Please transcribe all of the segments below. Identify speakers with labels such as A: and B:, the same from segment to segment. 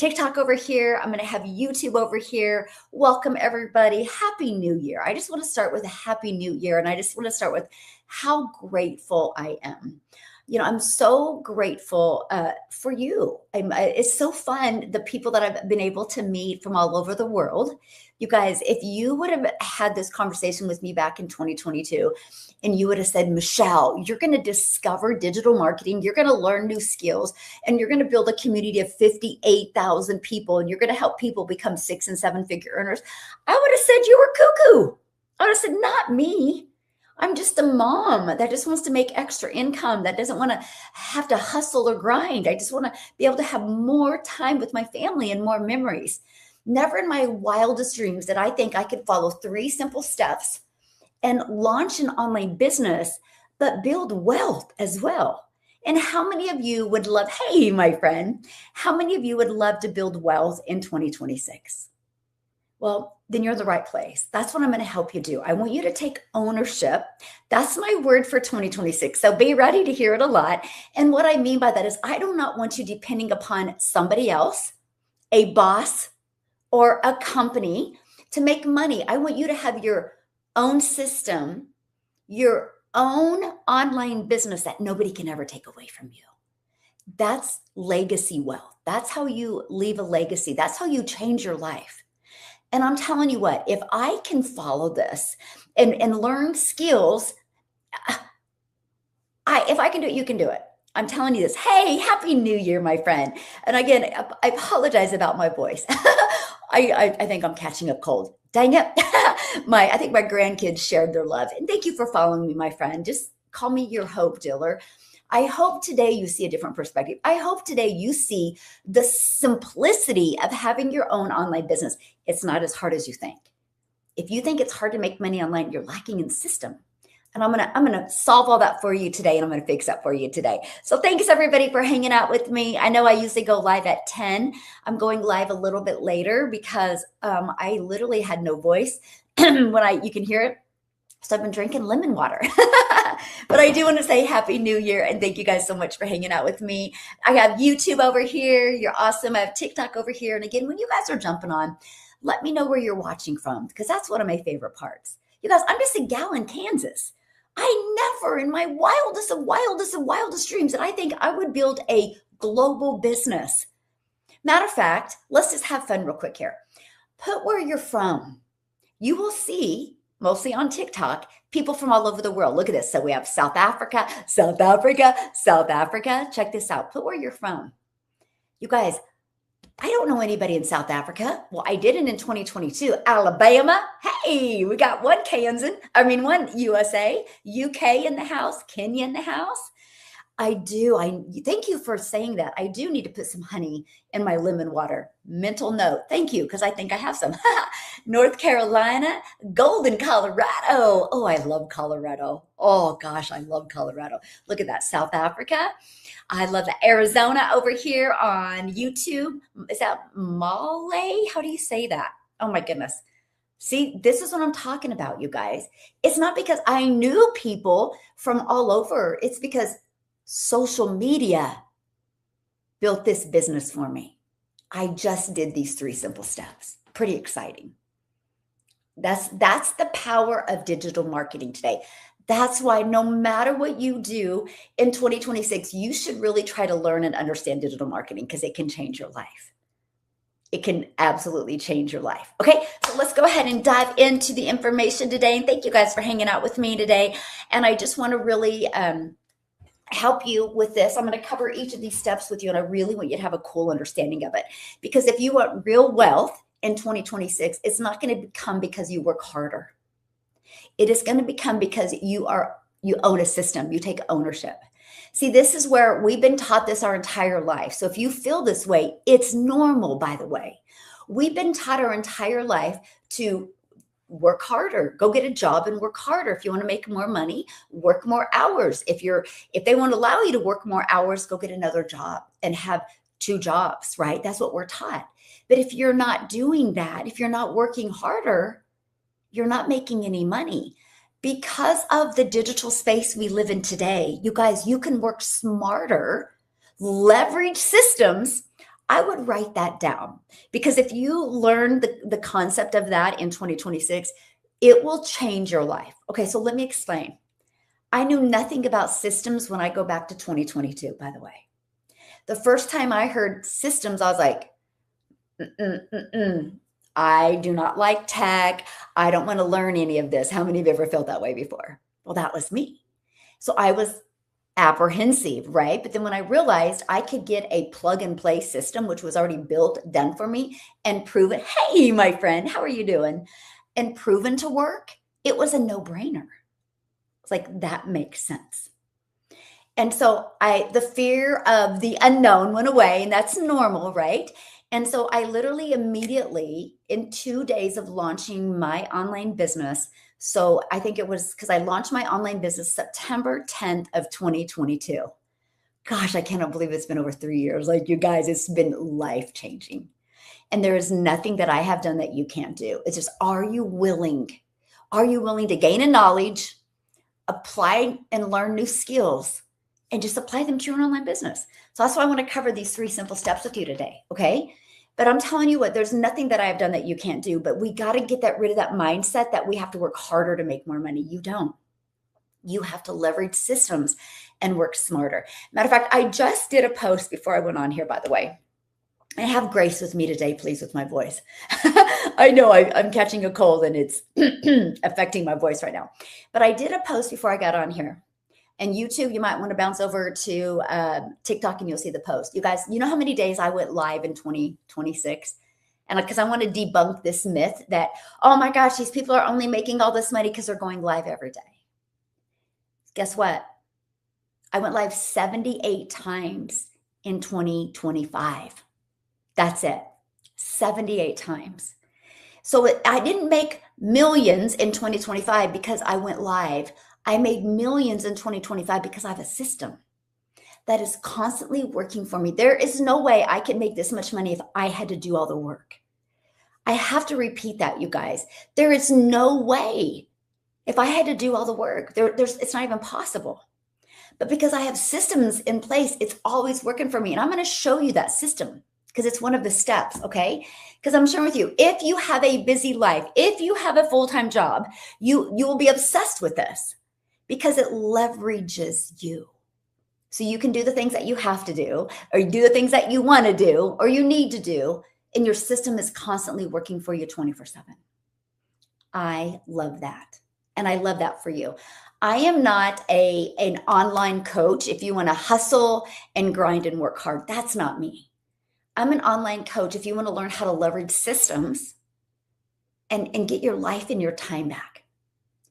A: TikTok over here. I'm going to have YouTube over here. Welcome, everybody. Happy New Year. I just want to start with a Happy New Year. And I just want to start with how grateful I am. I'm so grateful for you. It's so fun, the people that I've been able to meet from all over the world. You guys, if you would have had this conversation with me back in 2022, and you would have said, Michelle, you're going to discover digital marketing, you're going to learn new skills, and you're going to build a community of 58,000 people, and you're going to help people become 6- and 7-figure earners, I would have said you were cuckoo. I would have said, not me. I'm just a mom that just wants to make extra income, that doesn't want to have to hustle or grind. I just want to be able to have more time with my family and more memories. Never in my wildest dreams did I think I could follow 3 simple steps and launch an online business, but build wealth as well. And how many of you would love, hey, my friend, how many of you would love to build wealth in 2026? Well, then you're in the right place. That's what I'm going to help you do. I want you to take ownership. That's my word for 2026. So be ready to hear it a lot. And what I mean by that is I do not want you depending upon somebody else, a boss, or a company to make money. I want you to have your own system, your own online business that nobody can ever take away from you. That's legacy wealth. That's how you leave a legacy. That's how you change your life. And I'm telling you what, if I can follow this and learn skills, if I can do it, you can do it. I'm telling you this. Hey, Happy New Year, my friend. And again, I apologize about my voice. I think I'm catching a cold. Dang it. I think my grandkids shared their love. And thank you for following me, my friend. Just call me your hope dealer. I hope today you see a different perspective. I hope today you see the simplicity of having your own online business. It's not as hard as you think. If you think it's hard to make money online, you're lacking in system. And I'm gonna solve all that for you today, and I'm gonna fix that for you today. So thanks everybody for hanging out with me. I know I usually go live at 10. I'm going live a little bit later because I literally had no voice you can hear it. So I've been drinking lemon water. But I do want to say Happy New Year and thank you guys so much for hanging out with me. I have YouTube over here. You're awesome. I have TikTok over here. And again, when you guys are jumping on, let me know where you're watching from because that's one of my favorite parts. You guys, I'm just a gal in Kansas. I never in my wildest dreams that I think I would build a global business. Matter of fact, let's just have fun real quick here. Put where you're from. You will see, mostly on TikTok, people from all over the world. Look at this. So we have South Africa. Check this out. Put where you're from. You guys, I don't know anybody in South Africa. Well, I didn't in 2022. Alabama. Hey, we got one USA, UK in the house, Kenya in the house. I thank you for saying that. I do need to put some honey in my lemon water. Mental note. Thank you, because I think I have some. North Carolina, Golden, Colorado. Oh, I love Colorado. Oh gosh, I love Colorado. Look at that. South Africa. I love Arizona over here on YouTube. Is that Malay? How do you say that? Oh my goodness. See, this is what I'm talking about, you guys. It's not because I knew people from all over. It's because social media built this business for me. I just did these 3 simple steps. Pretty exciting. That's the power of digital marketing today. That's why no matter what you do in 2026, you should really try to learn and understand digital marketing because it can change your life. It can absolutely change your life. Okay, so let's go ahead and dive into the information today. And thank you guys for hanging out with me today. And I just want to really help you with this. I'm going to cover each of these steps with you, and I really want you to have a cool understanding of it. Because if you want real wealth in 2026, it's not going to come because you work harder. It is going to become because you own a system. You take ownership. See, this is where we've been taught this our entire life. So if you feel this way, it's normal, by the way. We've been taught our entire life to work harder, go get a job and work harder. If you want to make more money, work more hours. If they won't allow you to work more hours, go get another job and have 2 jobs, right? That's what we're taught. But if you're not doing that, if you're not working harder, you're not making any money. Because of the digital space we live in today, you guys, you can work smarter, leverage systems. I would write that down, because if you learn the concept of that in 2026, it will change your life. Okay, so let me explain. I knew nothing about systems when I go back to 2022, by the way. The first time I heard systems, I was like, I do not like tech. I don't want to learn any of this. How many of you ever felt that way before? Well, that was me. So I was apprehensive, right? But then when I realized I could get a plug and play system, which was already built, done for me, and proven, hey, my friend, how are you doing? And proven to work, it was a no-brainer. It's like, that makes sense. And so the fear of the unknown went away, and that's normal, right? And so I literally immediately, in 2 days of launching my online business, so I think it was because I launched my online business September 10th of 2022. Gosh, I cannot believe it's been over 3 years. Like, you guys, it's been life-changing. And there is nothing that I have done that you can't do. It's just, are you willing? Are you willing to gain a knowledge, apply and learn new skills, and just apply them to your online business? So that's why I want to cover these 3 simple steps with you today, okay? But I'm telling you what, there's nothing that I have done that you can't do, but we got to get rid of that mindset that we have to work harder to make more money. You don't. You have to leverage systems and work smarter. Matter of fact, I just did a post before I went on here, by the way. And have grace with me today, please, with my voice. I know I'm catching a cold and it's affecting my voice right now. But I did a post before I got on here. And YouTube, you might want to bounce over to TikTok and you'll see the post. You guys, you know how many days I went live in 2026? And because I want to debunk this myth that, oh my gosh, these people are only making all this money because they're going live every day. Guess what? I went live 78 times in 2025. That's it. 78 times. So I didn't make millions in 2025 because I went live. I made millions in 2025 because I have a system that is constantly working for me. There is no way I could make this much money if I had to do all the work. I have to repeat that, you guys. There is no way if I had to do all the work. It's not even possible. But because I have systems in place, it's always working for me. And I'm going to show you that system because it's one of the steps, okay? Because I'm sharing with you, if you have a busy life, if you have a full-time job, you will be obsessed with this because it leverages you. So you can do the things that you have to do, or you do the things that you want to do, or you need to do, and your system is constantly working for you 24/7. I love that. And I love that for you. I am not an online coach. If you want to hustle and grind and work hard, that's not me. I'm an online coach if you want to learn how to leverage systems and get your life and your time back.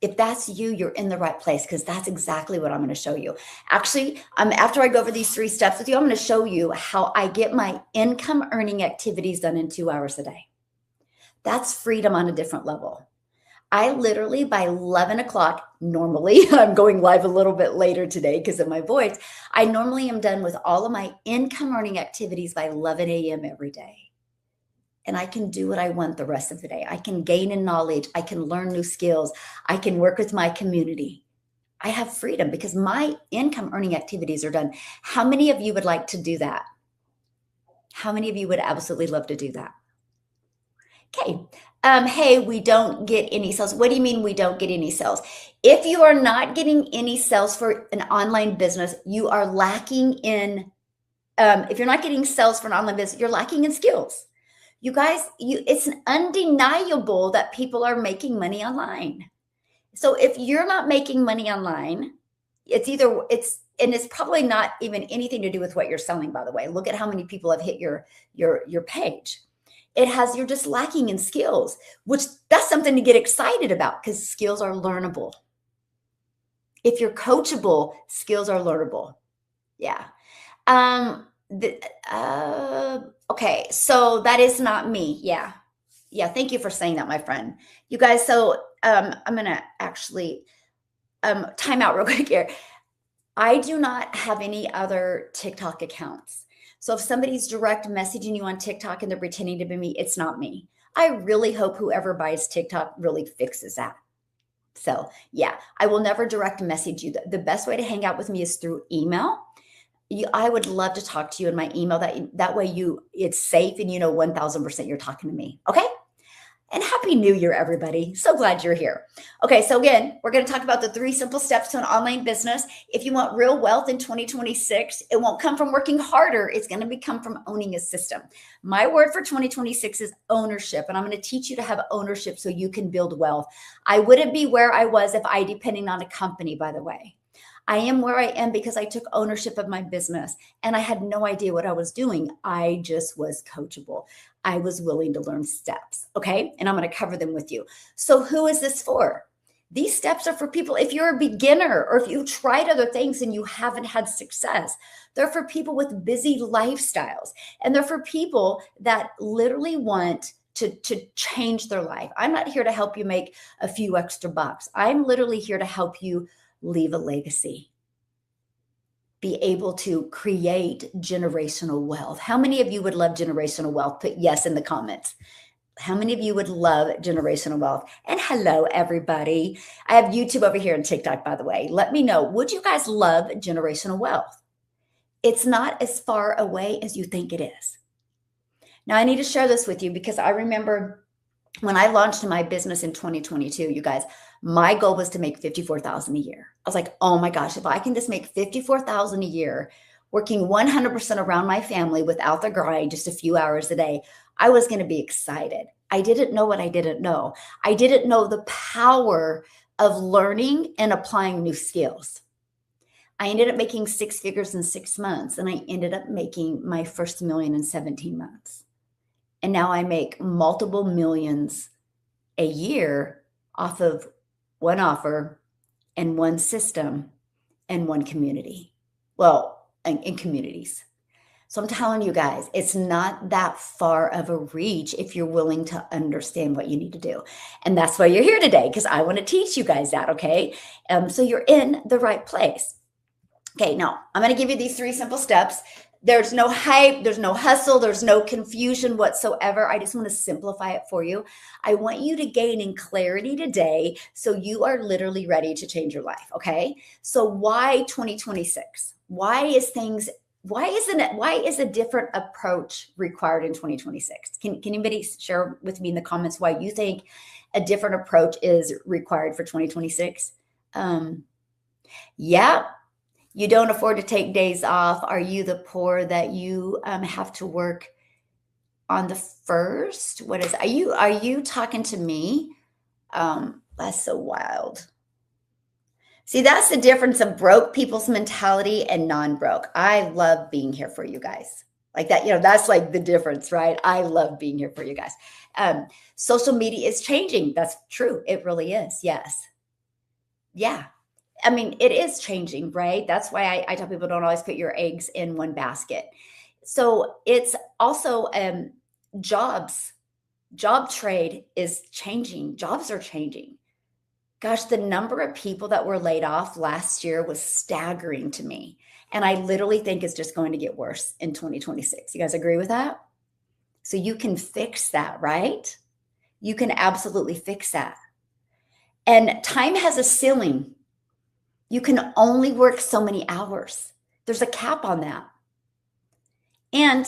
A: If that's you, you're in the right place because that's exactly what I'm going to show you. Actually, after I go over these 3 steps with you, I'm going to show you how I get my income earning activities done in 2 hours a day. That's freedom on a different level. I literally, by 11 o'clock, normally, I'm going live a little bit later today because of my voice. I normally am done with all of my income earning activities by 11 a.m. every day. And I can do what I want the rest of the day. I can gain in knowledge. I can learn new skills. I can work with my community. I have freedom because my income earning activities are done. How many of you would like to do that? How many of you would absolutely love to do that? Okay. Hey, we don't get any sales. What do you mean we don't get any sales? If you are not getting any sales for an online business, you are lacking in, if you're not getting sales for an online business, you're lacking in skills. You guys, it's undeniable that people are making money online. So if you're not making money online, and it's probably not even anything to do with what you're selling, by the way. Look at how many people have hit your page. You're just lacking in skills, which that's something to get excited about because skills are learnable. If you're coachable, skills are learnable. Yeah. Okay. So that is not me. Yeah. Yeah. Thank you for saying that, my friend. You guys. So, I'm going to actually, time out real quick here. I do not have any other TikTok accounts. So if somebody's direct messaging you on TikTok and they're pretending to be me, it's not me. I really hope whoever buys TikTok really fixes that. So yeah, I will never direct message you. The best way to hang out with me is through email. I would love to talk to you in my email. That way it's safe and 1000% you're talking to me. Okay? And Happy New Year, everybody. So glad you're here. Okay, so again, we're going to talk about the 3 simple steps to an online business. If you want real wealth in 2026, it won't come from working harder. It's going to come from owning a system. My word for 2026 is ownership, and I'm going to teach you to have ownership so you can build wealth. I wouldn't be where I was if I depended on a company, by the way. I am where I am because I took ownership of my business and I had no idea what I was doing. I just was coachable. I was willing to learn steps. Okay. And I'm going to cover them with you. So who is this for? These steps are for people. If you're a beginner or if you tried other things and you haven't had success, they're for people with busy lifestyles. And they're for people that literally want to change their life. I'm not here to help you make a few extra bucks. I'm literally here to help you leave a legacy, be able to create generational wealth. How many of you would love generational wealth? Put yes in the comments. How many of you would love generational wealth? And hello, everybody. I have YouTube over here and TikTok, by the way. Let me know, would you guys love generational wealth? It's not as far away as you think it is. Now, I need to share this with you because I remember when I launched my business in 2022, you guys, my goal was to make 54,000 a year. I was like, oh my gosh, if I can just make 54,000 a year, working 100% around my family without the grind, just a few hours a day, I was going to be excited. I didn't know what I didn't know. I didn't know the power of learning and applying new skills. I ended up making 6 figures in 6 months, and I ended up making my first million in 17 months. And now I make multiple millions a year off of one offer and one system and one community. Well, in communities. So I'm telling you guys, it's not that far of a reach if you're willing to understand what you need to do. And that's why you're here today, because I want to teach you guys that, okay? So you're in the right place. Okay, now I'm going to give you these 3 simple steps. There's no hype, there's no hustle, there's no confusion whatsoever. I just want to simplify it for you. I want you to gain in clarity today so you are literally ready to change your life, okay? So why 2026? Why is a different approach required in 2026? Can anybody share with me in the comments why you think a different approach is required for 2026? Yeah. You don't afford to take days off. Are you the poor that you have to work on the 1st? What is, are you talking to me? That's so wild. See, that's the difference of broke people's mentality and non-broke. I love being here for you guys. Like that, that's like the difference, right? I love being here for you guys. Social media is changing. That's true. It really is. Yes. Yeah. I mean, it is changing, right? That's why I tell people don't always put your eggs in one basket. So it's also job trade is changing. Jobs are changing. Gosh, the number of people that were laid off last year was staggering to me. And I literally think it's just going to get worse in 2026. You guys agree with that? So you can fix that, right? You can absolutely fix that. And time has a ceiling. You can only work so many hours. There's a cap on that. And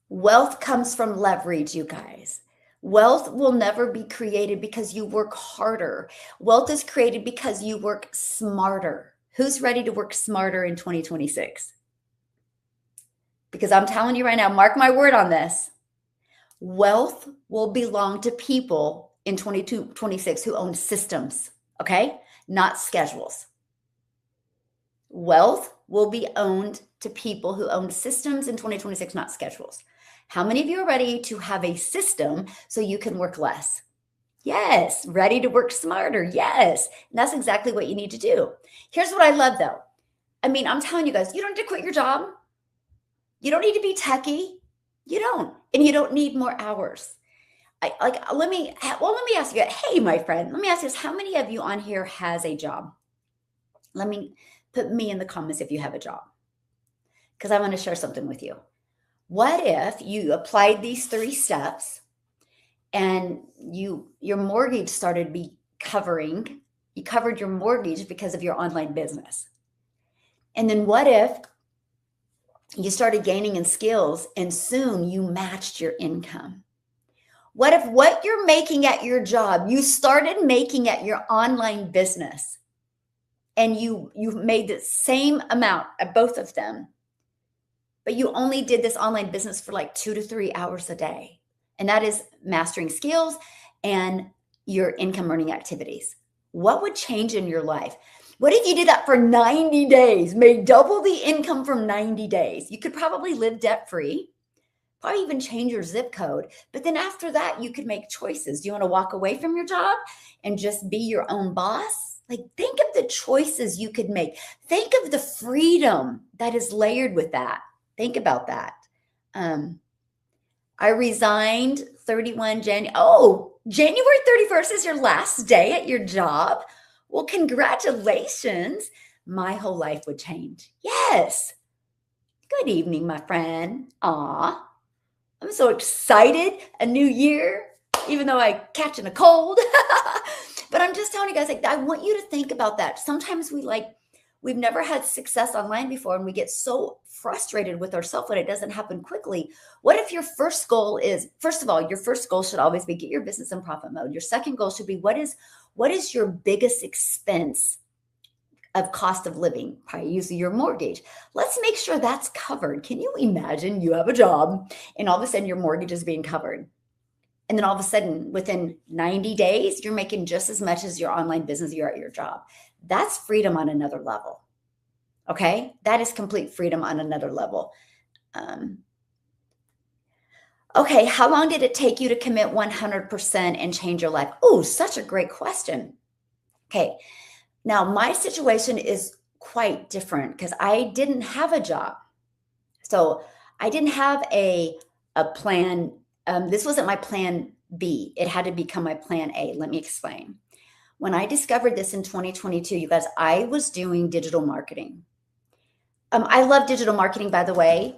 A: wealth comes from leverage, you guys. Wealth will never be created because you work harder. Wealth is created because you work smarter. Who's ready to work smarter in 2026? Because I'm telling you right now, mark my word on this. Wealth will belong to people in 2026 who own systems, okay? Not schedules. Wealth will be owned to people who own systems in 2026, not schedules. How many of you are ready to have a system so you can work less? Yes. Ready to work smarter? Yes. And that's exactly what you need to do. Here's what I love though. I mean, I'm telling you guys, you don't need to quit your job. You don't need to be techie. You don't. And you don't need more hours. Let me ask you, hey, my friend, let me ask you this. How many of you on here has a job? Put me in the comments if you have a job, because I want to share something with you. What if you applied these 3 steps and your mortgage started you covered your mortgage because of your online business? And then what if You started gaining in skills, and soon you matched your income. What if what you're making at your job, you started making at your online business, and you made the same amount at both of them, but you only did this online business for like 2 to 3 hours a day? And that is mastering skills and your income earning activities. What would change in your life? What if you did that for 90 days, made double the income from 90 days? You could probably live debt free, probably even change your zip code. But then after that, you could make choices. Do you want to walk away from your job and just be your own boss? Like, think of the choices you could make. Think of the freedom that is layered with that. Think about that. I resigned 31 January. Oh, January 31st is your last day at your job. Well, congratulations. My whole life would change. Yes. Good evening, my friend. Aw, I'm so excited. A new year, even though I catching a cold. But I'm just telling you guys, like, I want you to think about that. Sometimes we've never had success online before, and we get so frustrated with ourselves when it doesn't happen quickly. What if your first goal is, first of all, your first goal should always be get your business in profit mode. Your second goal should be what is your biggest expense of cost of living? Probably usually your mortgage. Let's make sure that's covered. Can you imagine you have a job and all of a sudden your mortgage is being covered? And then all of a sudden within 90 days, you're making just as much as your online business you're at your job. That's freedom on another level. Okay. That is complete freedom on another level. Okay. How long did it take you to commit 100% and change your life? Oh, such a great question. Okay. Now my situation is quite different because I didn't have a job. So I didn't have a plan. This wasn't my plan B. It had to become my plan A. Let me explain. When I discovered this in 2022, you guys, I was doing digital marketing. I love digital marketing, by the way.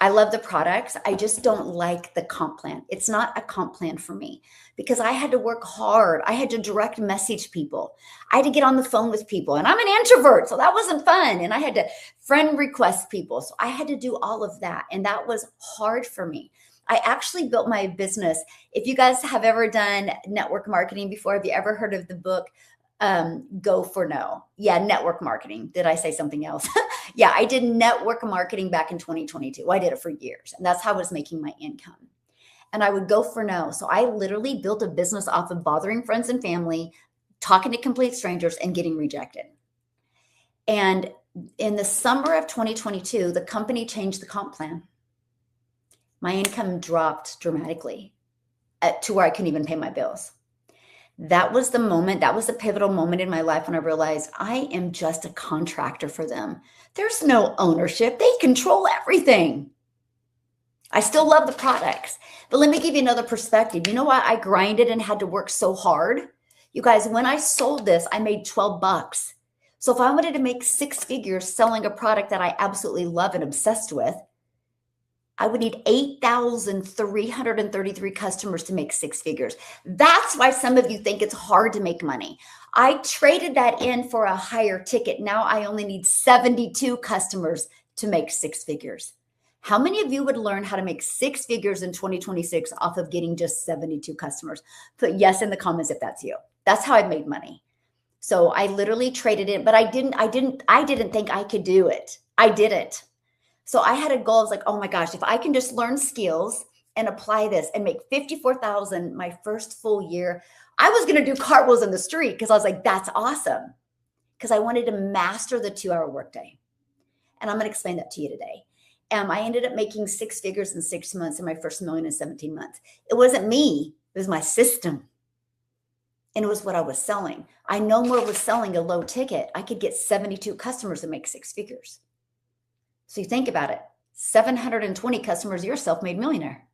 A: I love the products. I just don't like the comp plan. It's not a comp plan for me because I had to work hard. I had to direct message people. I had to get on the phone with people, and I'm an introvert, so that wasn't fun. And I had to friend request people. So I had to do all of that, and that was hard for me. I actually built my business. If you guys have ever done network marketing before, have you ever heard of the book, Go for No? Yeah, network marketing. Did I say something else? Yeah, I did network marketing back in 2022. I did it for years, and that's how I was making my income. And I would go for no. So I literally built a business off of bothering friends and family, talking to complete strangers, and getting rejected. And in the summer of 2022, the company changed the comp plan. My income dropped dramatically to where I couldn't even pay my bills. That was the moment, that was a pivotal moment in my life when I realized I am just a contractor for them. There's no ownership. They control everything. I still love the products, but let me give you another perspective. You know why I grinded and had to work so hard? You guys, when I sold this, I made 12 bucks. So if I wanted to make 6 figures selling a product that I absolutely love and obsessed with, I would need 8,333 customers to make 6 figures. That's why some of you think it's hard to make money. I traded that in for a higher ticket. Now I only need 72 customers to make 6 figures. How many of you would learn how to make 6 figures in 2026 off of getting just 72 customers? Put yes in the comments if that's you. That's how I made money. So I literally traded it, but I didn't think I could do it. I didn't. So I had a goal. I was like, oh my gosh, if I can just learn skills and apply this and make 54,000 my first full year, I was going to do cartwheels in the street because I was like, that's awesome. Because I wanted to master the 2-hour workday. And I'm going to explain that to you today. I ended up making 6 figures in 6 months and my first million in 17 months. It wasn't me. It was my system. And it was what I was selling. I no more was selling a low ticket. I could get 72 customers and make 6 figures. So you think about it, 720 customers, you're a self-made millionaire.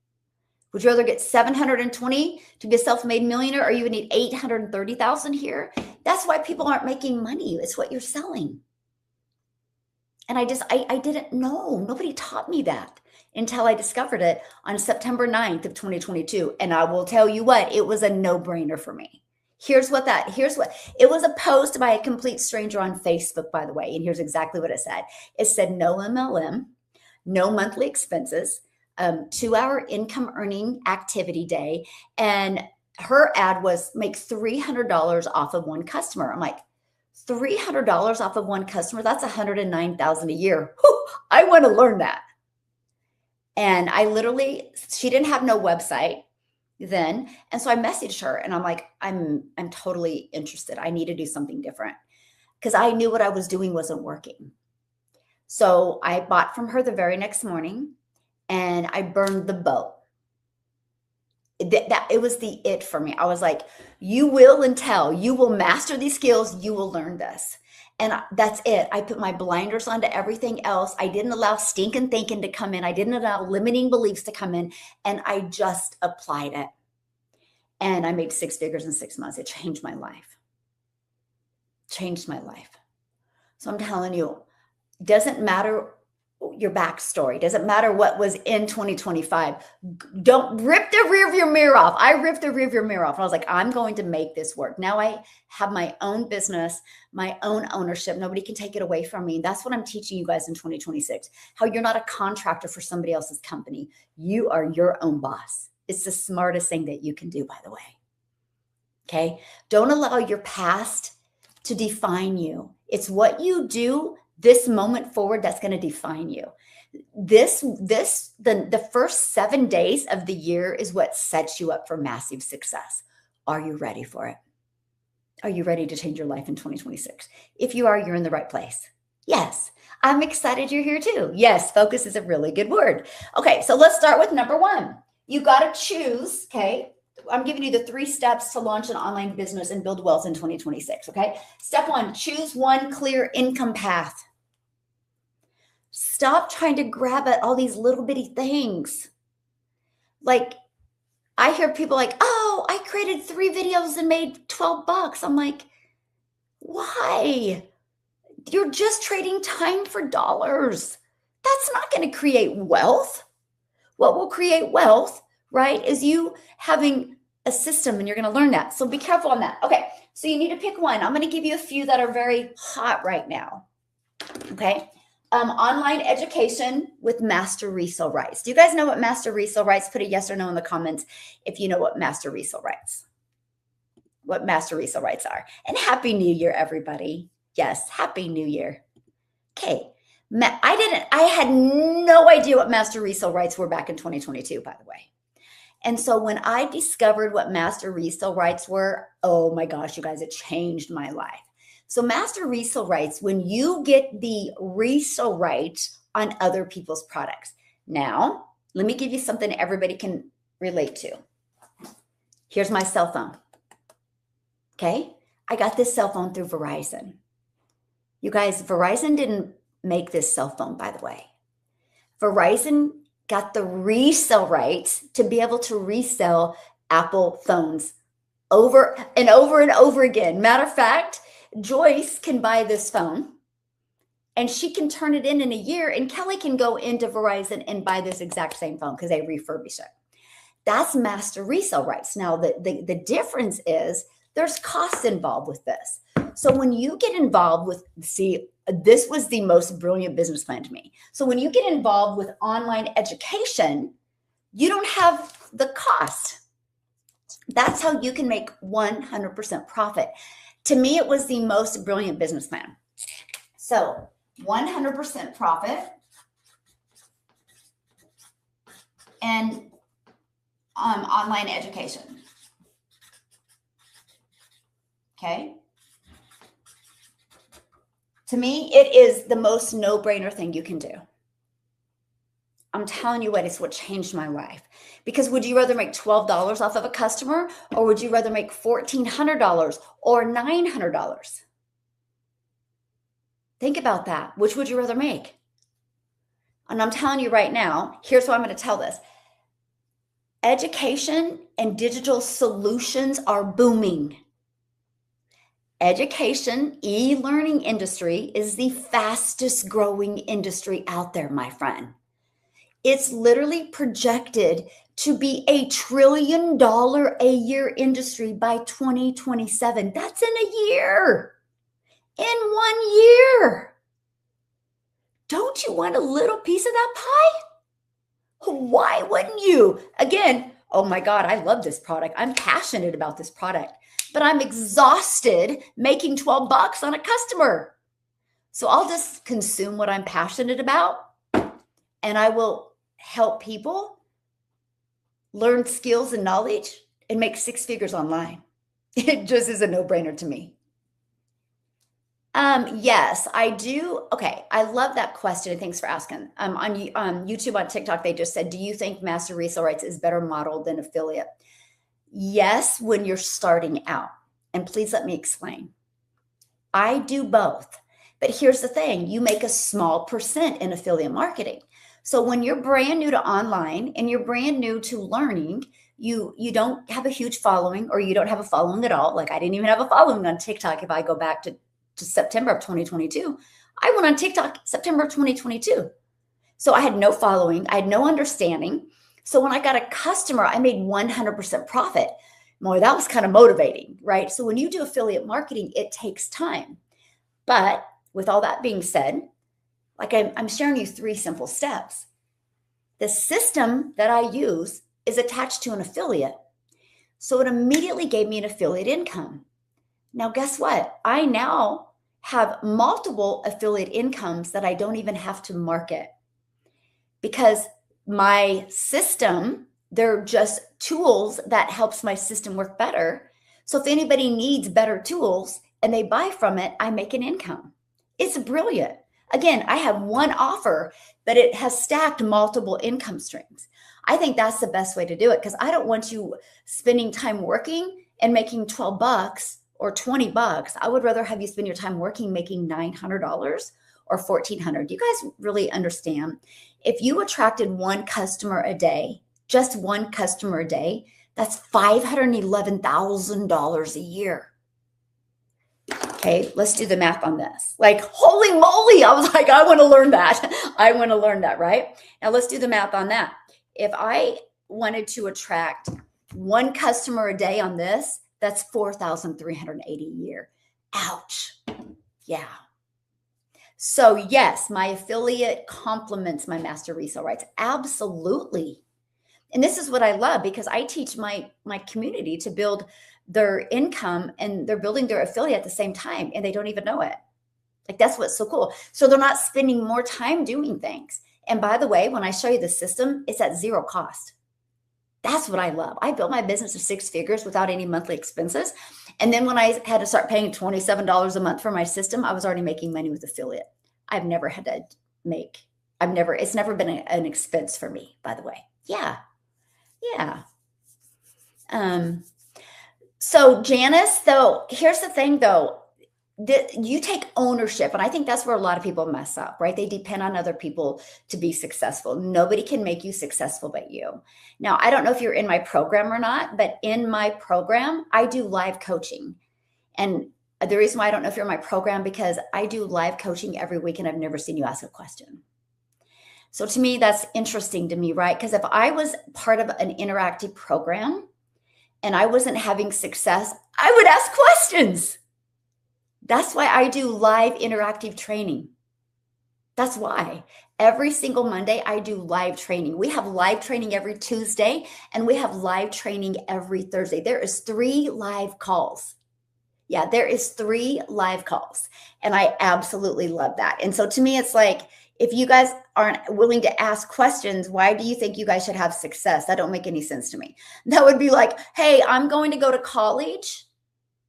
A: Would you rather get 720 to be a self-made millionaire, or you would need 830,000 here? That's why people aren't making money. It's what you're selling. And I didn't know. Nobody taught me that until I discovered it on September 9th of 2022. And I will tell you what, it was a no-brainer for me. It was a post by a complete stranger on Facebook, by the way. And here's exactly what it said. It said, no MLM, no monthly expenses, 2-hour income earning activity day. And her ad was make $300 off of one customer. I'm like, $300 off of one customer? That's $109,000 a year. Whew, I want to learn that. And I literally, she didn't have no website then. And so I messaged her and I'm like, I'm totally interested. I need to do something different because I knew what I was doing wasn't working. So I bought from her the very next morning and I burned the boat. It was the it for me. I was like, you will master these skills. You will learn this. And that's it. I put my blinders onto everything else. I didn't allow stinking thinking to come in. I didn't allow limiting beliefs to come in. And I just applied it. And I made 6 figures in 6 months. It changed my life. Changed my life. So I'm telling you, doesn't matter your backstory. Doesn't matter what was in 2025. Don't rip the rearview mirror off. I ripped the rearview mirror off. And I was like, I'm going to make this work. Now I have my own business, my own ownership. Nobody can take it away from me. That's what I'm teaching you guys in 2026. How you're not a contractor for somebody else's company. You are your own boss. It's the smartest thing that you can do, by the way. Okay? Don't allow your past to define you. It's what you do this moment forward that's going to define you. The first 7 days of the year is what sets you up for massive success. Are you ready for it? Are you ready to change your life in 2026? If you are, you're in the right place. Yes. I'm excited you're here too. Yes, focus is a really good word. Okay, so let's start with number 1. You got to choose, okay? I'm giving you the 3 steps to launch an online business and build wealth in 2026, okay? Step 1, choose one clear income path. Stop trying to grab at all these little bitty things. Like, I hear people like, oh, I created 3 videos and made $12. I'm like, why? You're just trading time for dollars. That's not going to create wealth. What will create wealth, right, is you having a system, and you're going to learn that. So be careful on that. Okay, so you need to pick one. I'm going to give you a few that are very hot right now. Okay, online education with master resale rights. Do you guys know what master resale rights? Put a yes or no in the comments if you know what master resale rights are. And Happy New Year, everybody. Yes, Happy New Year. Okay. I had no idea what master resale rights were back in 2022, by the way. And so when I discovered what master resale rights were, oh my gosh, you guys, it changed my life. So master resale rights, when you get the resale rights on other people's products. Now, let me give you something everybody can relate to. Here's my cell phone. Okay. I got this cell phone through Verizon. You guys, Verizon didn't make this cell phone, by the way. Verizon got the resale rights to be able to resell Apple phones over and over and over again. Matter of fact, Joyce can buy this phone and she can turn it in a year, and Kelly can go into Verizon and buy this exact same phone because they refurbish it. That's master resale rights. Now, the difference is there's costs involved with this. So when you get involved with, see, this was the most brilliant business plan to me. So when you get involved with online education, you don't have the cost. That's how you can make 100% profit. To me, it was the most brilliant business plan. So 100% profit and online education. Okay. To me, it is the most no-brainer thing you can do. I'm telling you what, it's what changed my life. Because would you rather make $12 off of a customer, or would you rather make $1,400 or $900? Think about that. Which would you rather make? And I'm telling you right now, here's what I'm going to tell this. Education and digital solutions are booming. Education, e-learning industry is the fastest growing industry out there, my friend. It's literally projected to be $1 trillion a year industry by 2027. That's in a year. In 1 year. Don't you want a little piece of that pie? Why wouldn't you? Again, oh my God, I love this product. I'm passionate about this product, but I'm exhausted making 12 bucks on a customer. So I'll just consume what I'm passionate about, and I will help people learn skills and knowledge and make 6 figures online. It just is a no-brainer to me. Yes, I do. Okay, I love that question. Thanks for asking. On YouTube, on TikTok, they just said, do you think master resale rights is better model than affiliate? Yes, when you're starting out. And please let me explain. I do both. But here's the thing, you make a small percent in affiliate marketing. So when you're brand new to online and you're brand new to learning, you don't have a huge following, or you don't have a following at all. Like I didn't even have a following on TikTok. If I go back to September of 2022, I went on TikTok September of 2022. So I had no following. I had no understanding. So when I got a customer, I made 100% profit. Boy, that was kind of motivating, right? So when you do affiliate marketing, it takes time. But with all that being said, like I'm sharing you 3 simple steps. The system that I use is attached to an affiliate. So it immediately gave me an affiliate income. Now, guess what? I now have multiple affiliate incomes that I don't even have to market, because my system, they're just tools that helps my system work better. So if anybody needs better tools and they buy from it, I make an income. It's brilliant. Again, I have one offer, but it has stacked multiple income streams. I think that's the best way to do it, because I don't want you spending time working and making 12 bucks or 20 bucks. I would rather have you spend your time working, making $900 or $1,400. You guys really understand? If you attracted one customer a day, just one customer a day, that's $511,000 a year. Okay, let's do the math on this. Like, holy moly, I was like, I want to learn that. I want to learn that, right? Now let's do the math on that. If I wanted to attract one customer a day on this, that's $4,380 a year. Ouch. Yeah. So yes, my affiliate complements my master resale rights. Absolutely. And this is what I love, because I teach my community to build their income, and they're building their affiliate at the same time, and they don't even know it. Like, that's what's so cool. So they're not spending more time doing things. And by the way, when I show you the system, it's at 0 cost. That's what I love. I built my business to 6 figures without any monthly expenses. And then when I had to start paying $27 a month for my system, I was already making money with affiliate. I've never had to make, it's never been an expense for me, by the way. Yeah. Yeah. So Janice, though, here's the thing though, you take ownership. And I think that's where a lot of people mess up, right? They depend on other people to be successful. Nobody can make you successful but you. Now, I don't know if you're in my program or not, but in my program, I do live coaching. And the reason why I don't know if you're in my program, because I do live coaching every week and I've never seen you ask a question. So to me, that's interesting to me, right? Because if I was part of an interactive program and I wasn't having success, I would ask questions. That's why I do live interactive training. That's why. Every single Monday, I do live training. We have live training every Tuesday, and we have live training every Thursday. There is 3 live calls. Yeah, there is 3 live calls, and I absolutely love that. And so to me, it's like, if you guys aren't willing to ask questions, why do you think you guys should have success? That don't make any sense to me. That would be like, hey, I'm going to go to college,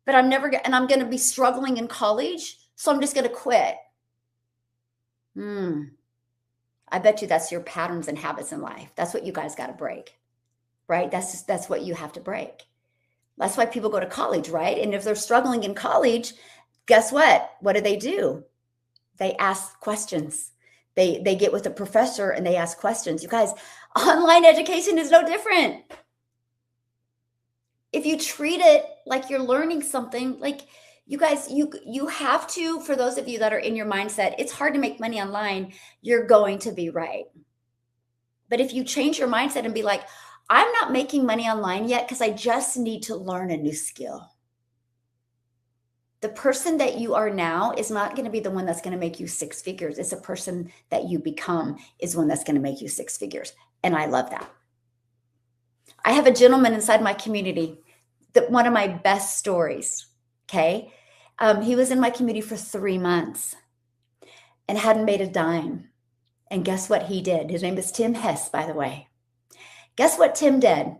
A: but I'm going to be struggling in college, so I'm just going to quit. I bet you that's your patterns and habits in life. That's what you guys got to break, right? That's what you have to break. That's why people go to college, right? And if they're struggling in college, guess what? What do? They ask questions. They get with a professor and they ask questions. You guys, online education is no different. If you treat it like you're learning something, like, you guys, you have to, for those of you that are in your mindset, it's hard to make money online, you're going to be right. But if you change your mindset and be like, I'm not making money online yet because I just need to learn a new skill. The person that you are now is not going to be the one that's going to make you six figures. It's a person that you become is one that's going to make you six figures. And I love that. I have a gentleman inside my community that one of my best stories. Okay. He was in my community for 3 months and hadn't made a dime. And guess what he did? His name is Tim Hess, by the way. Guess what Tim did?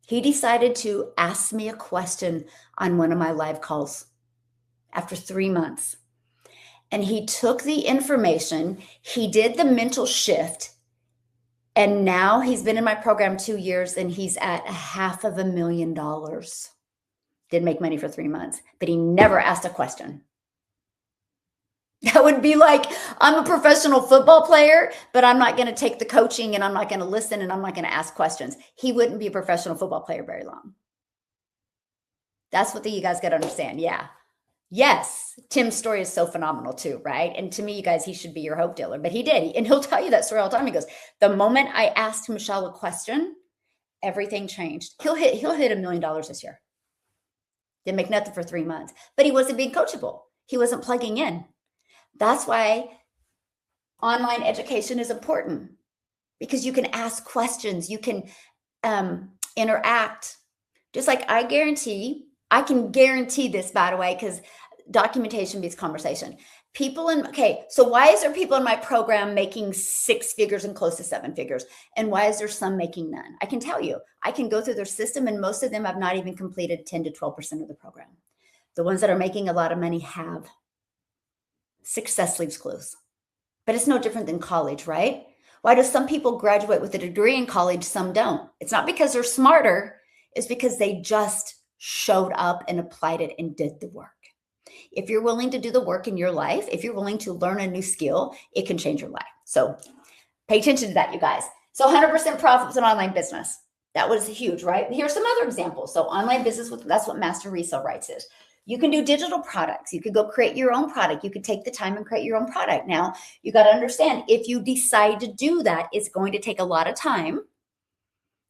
A: He decided to ask me a question on one of my live calls after 3 months. And he took the information, he did the mental shift, and now he's been in my program 2 years and he's at $500,000. Didn't make money for 3 months, but he never asked a question. That would be like, I'm a professional football player, but I'm not going to take the coaching and I'm not going to listen and I'm not going to ask questions. He wouldn't be a professional football player very long. That's what you guys got to understand. Yeah. Yes. Tim's story is so phenomenal too, right? And to me, you guys, he should be your hope dealer, but he did. And he'll tell you that story all the time. He goes, the moment I asked Michelle a question, everything changed. He'll hit $1 million this year. Didn't make nothing for 3 months, but he wasn't being coachable. He wasn't plugging in. That's why online education is important, because you can ask questions, you can interact. Just like I can guarantee this, by the way, because documentation beats conversation. So why is there people in my program making 6 figures and close to 7 figures? And why is there some making none? I can tell you, I can go through their system and most of them have not even completed 10 to 12% of the program. The ones that are making a lot of money have. Success leaves clues. But it's no different than college, right? Why do some people graduate with a degree in college, some don't? It's not because they're smarter. It's because they just showed up and applied it and did the work. If you're willing to do the work in your life, if you're willing to learn a new skill, it can change your life. So pay attention to that, you guys. So 100% profits in online business. That was huge, right? Here's some other examples. So online business, that's what Master Resale Rights is. You can do digital products. You could go create your own product. You could take the time and create your own product. Now, you got to understand, if you decide to do that, it's going to take a lot of time,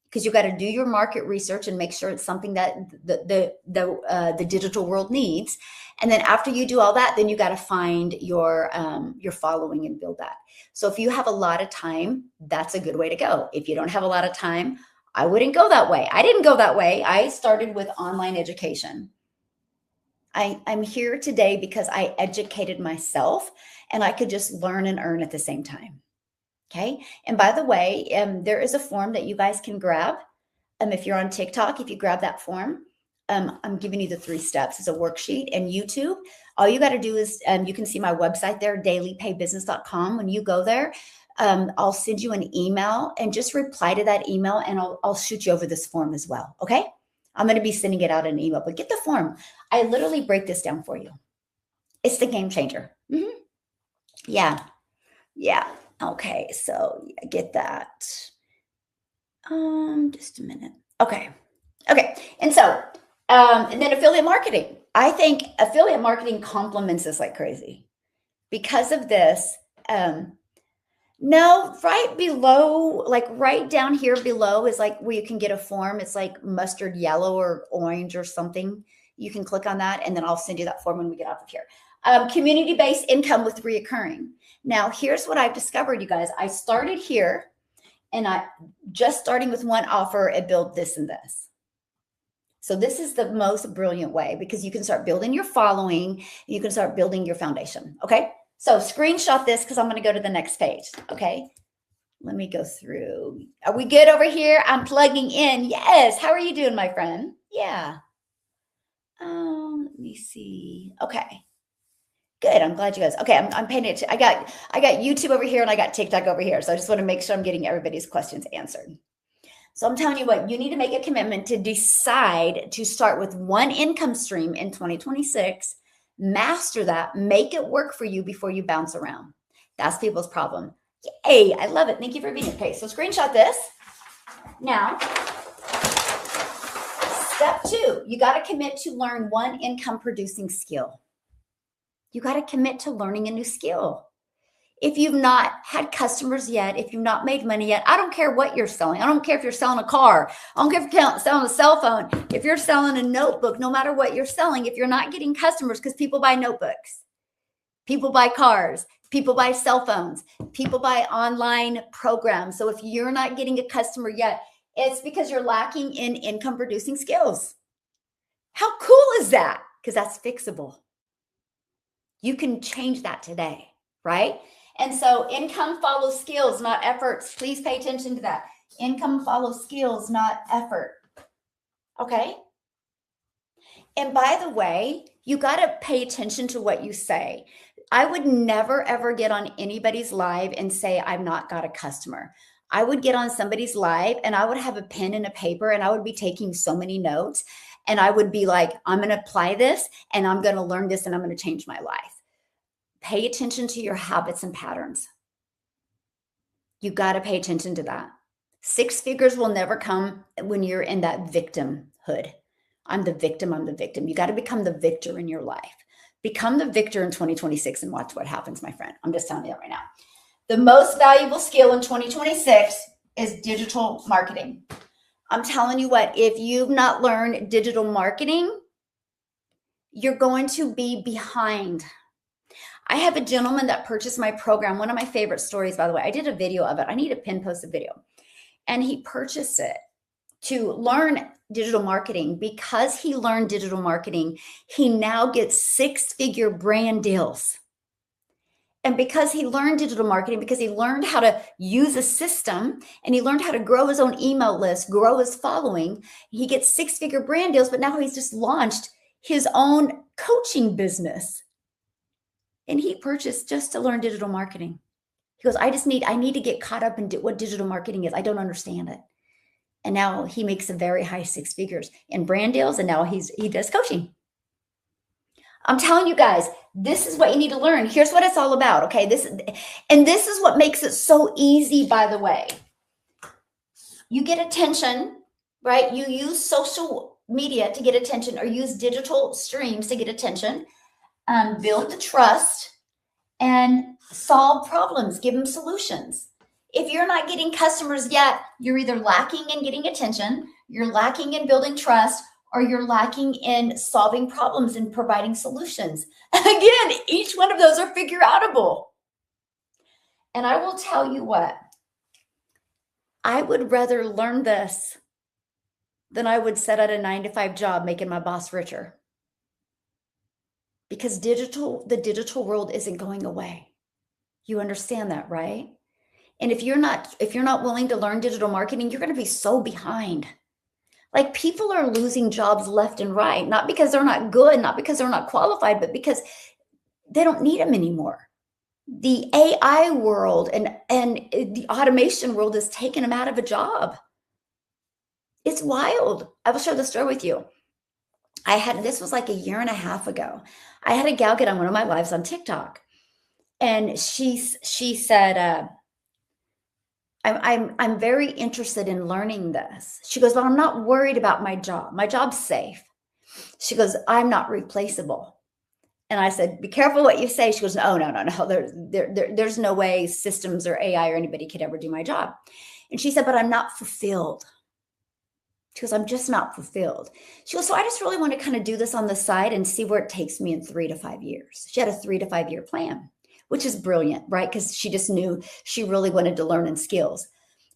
A: because you got to do your market research and make sure it's something that the digital world needs. And then after you do all that, then you got to find your following and build that. So if you have a lot of time, that's a good way to go. If you don't have a lot of time, I wouldn't go that way. I didn't go that way. I started with online education. I'm here today because I educated myself and I could just learn and earn at the same time. Okay. And by the way, there is a form that you guys can grab. If you're on TikTok, if you grab that form, I'm giving you the 3 steps. It's a worksheet. And YouTube, all you got to do is, you can see my website there, dailypaybusiness.com. When you go there, I'll send you an email and just reply to that email and I'll shoot you over this form as well. Okay. I'm going to be sending it out in an email, but get the form. I literally break this down for you. It's the game changer. Mm-hmm. Yeah. Yeah. Okay. So get that. Just a minute. Okay. And so, and then affiliate marketing. I think affiliate marketing complements this like crazy. Because of this, no, right below, like right down here below is like where you can get a form. It's like mustard yellow or orange or something. You can click on that and then I'll send you that form when we get off of here. Community-based income with reoccurring. Now, here's what I've discovered, you guys. I started here and I just starting with one offer, it built this and this. So this is the most brilliant way, because you can start building your following. You can start building your foundation. Okay. So screenshot this because I'm going to go to the next page. Okay. Let me go through. Are we good over here? I'm plugging in. Yes. How are you doing, my friend? Yeah. Let me see. Okay. Good. I'm glad you guys. Okay. I'm paying attention. I got YouTube over here and I got TikTok over here. So I just want to make sure I'm getting everybody's questions answered. So I'm telling you what, you need to make a commitment to decide to start with one income stream in 2026. Master that, make it work for you before you bounce around. That's people's problem. Yay, I love it. Thank you for being here. Okay, so screenshot this. Now, step 2, you got to commit to learn one income producing skill. You got to commit to learning a new skill. If you've not had customers yet, if you've not made money yet, I don't care what you're selling. I don't care if you're selling a car. I don't care if you're selling a cell phone. If you're selling a notebook, no matter what you're selling, if you're not getting customers, because people buy notebooks, people buy cars, people buy cell phones, people buy online programs. So if you're not getting a customer yet, it's because you're lacking in income producing skills. How cool is that? Because that's fixable. You can change that today, right? And so income follows skills, not efforts. Please pay attention to that. Income follows skills, not effort. Okay? And by the way, you got to pay attention to what you say. I would never, ever get on anybody's live and say, I've not got a customer. I would get on somebody's live and I would have a pen and a paper and I would be taking so many notes. And I would be like, I'm going to apply this and I'm going to learn this and I'm going to change my life. Pay attention to your habits and patterns. You got to pay attention to that. 6 figures will never come when you're in that victimhood. I'm the victim. I'm the victim. You got to become the victor in your life. Become the victor in 2026 and watch what happens, my friend. I'm just telling you that right now. The most valuable skill in 2026 is digital marketing. I'm telling you what, if you've not learned digital marketing, you're going to be behind. I have a gentleman that purchased my program. One of my favorite stories, by the way. I did a video of it. I need to pin post a video. And he purchased it to learn digital marketing. Because he learned digital marketing, he now gets 6-figure brand deals. And because he learned digital marketing, because he learned how to use a system and he learned how to grow his own email list, grow his following, he gets 6-figure brand deals, but now he's just launched his own coaching business. And he purchased just to learn digital marketing. He goes, I need to get caught up in what digital marketing is. I don't understand it. And now he makes a very high 6 figures in brand deals. And now he does coaching. I'm telling you guys, this is what you need to learn. Here's what it's all about. Okay. This is what makes it so easy, by the way. You get attention, right? You use social media to get attention or use digital streams to get attention, build the trust and solve problems, give them solutions. If you're not getting customers yet, you're either lacking in getting attention, you're lacking in building trust, or you're lacking in solving problems and providing solutions. Again, each one of those are figure outable. And I will tell you what, I would rather learn this than I would sit at a 9-to-5 job making my boss richer. Because the digital world isn't going away. You understand that, right? And if you're not willing to learn digital marketing, you're going to be so behind. Like people are losing jobs left and right, not because they're not good, not because they're not qualified, but because they don't need them anymore. The AI world and the automation world has taken them out of a job. It's wild. I will share the story with you. This was like a year and a half ago. I had a gal get on one of my lives on TikTok. And she said, I'm very interested in learning this. She goes, but I'm not worried about my job. My job's safe. She goes, I'm not replaceable. And I said, be careful what you say. She goes, no. There's no way systems or AI or anybody could ever do my job. And she said, but I'm not fulfilled. She goes, I'm just not fulfilled. She goes, so I just really want to kind of do this on the side and see where it takes me in 3 to 5 years. She had a 3 to 5 year plan, which is brilliant, right? Because she just knew she really wanted to learn in skills.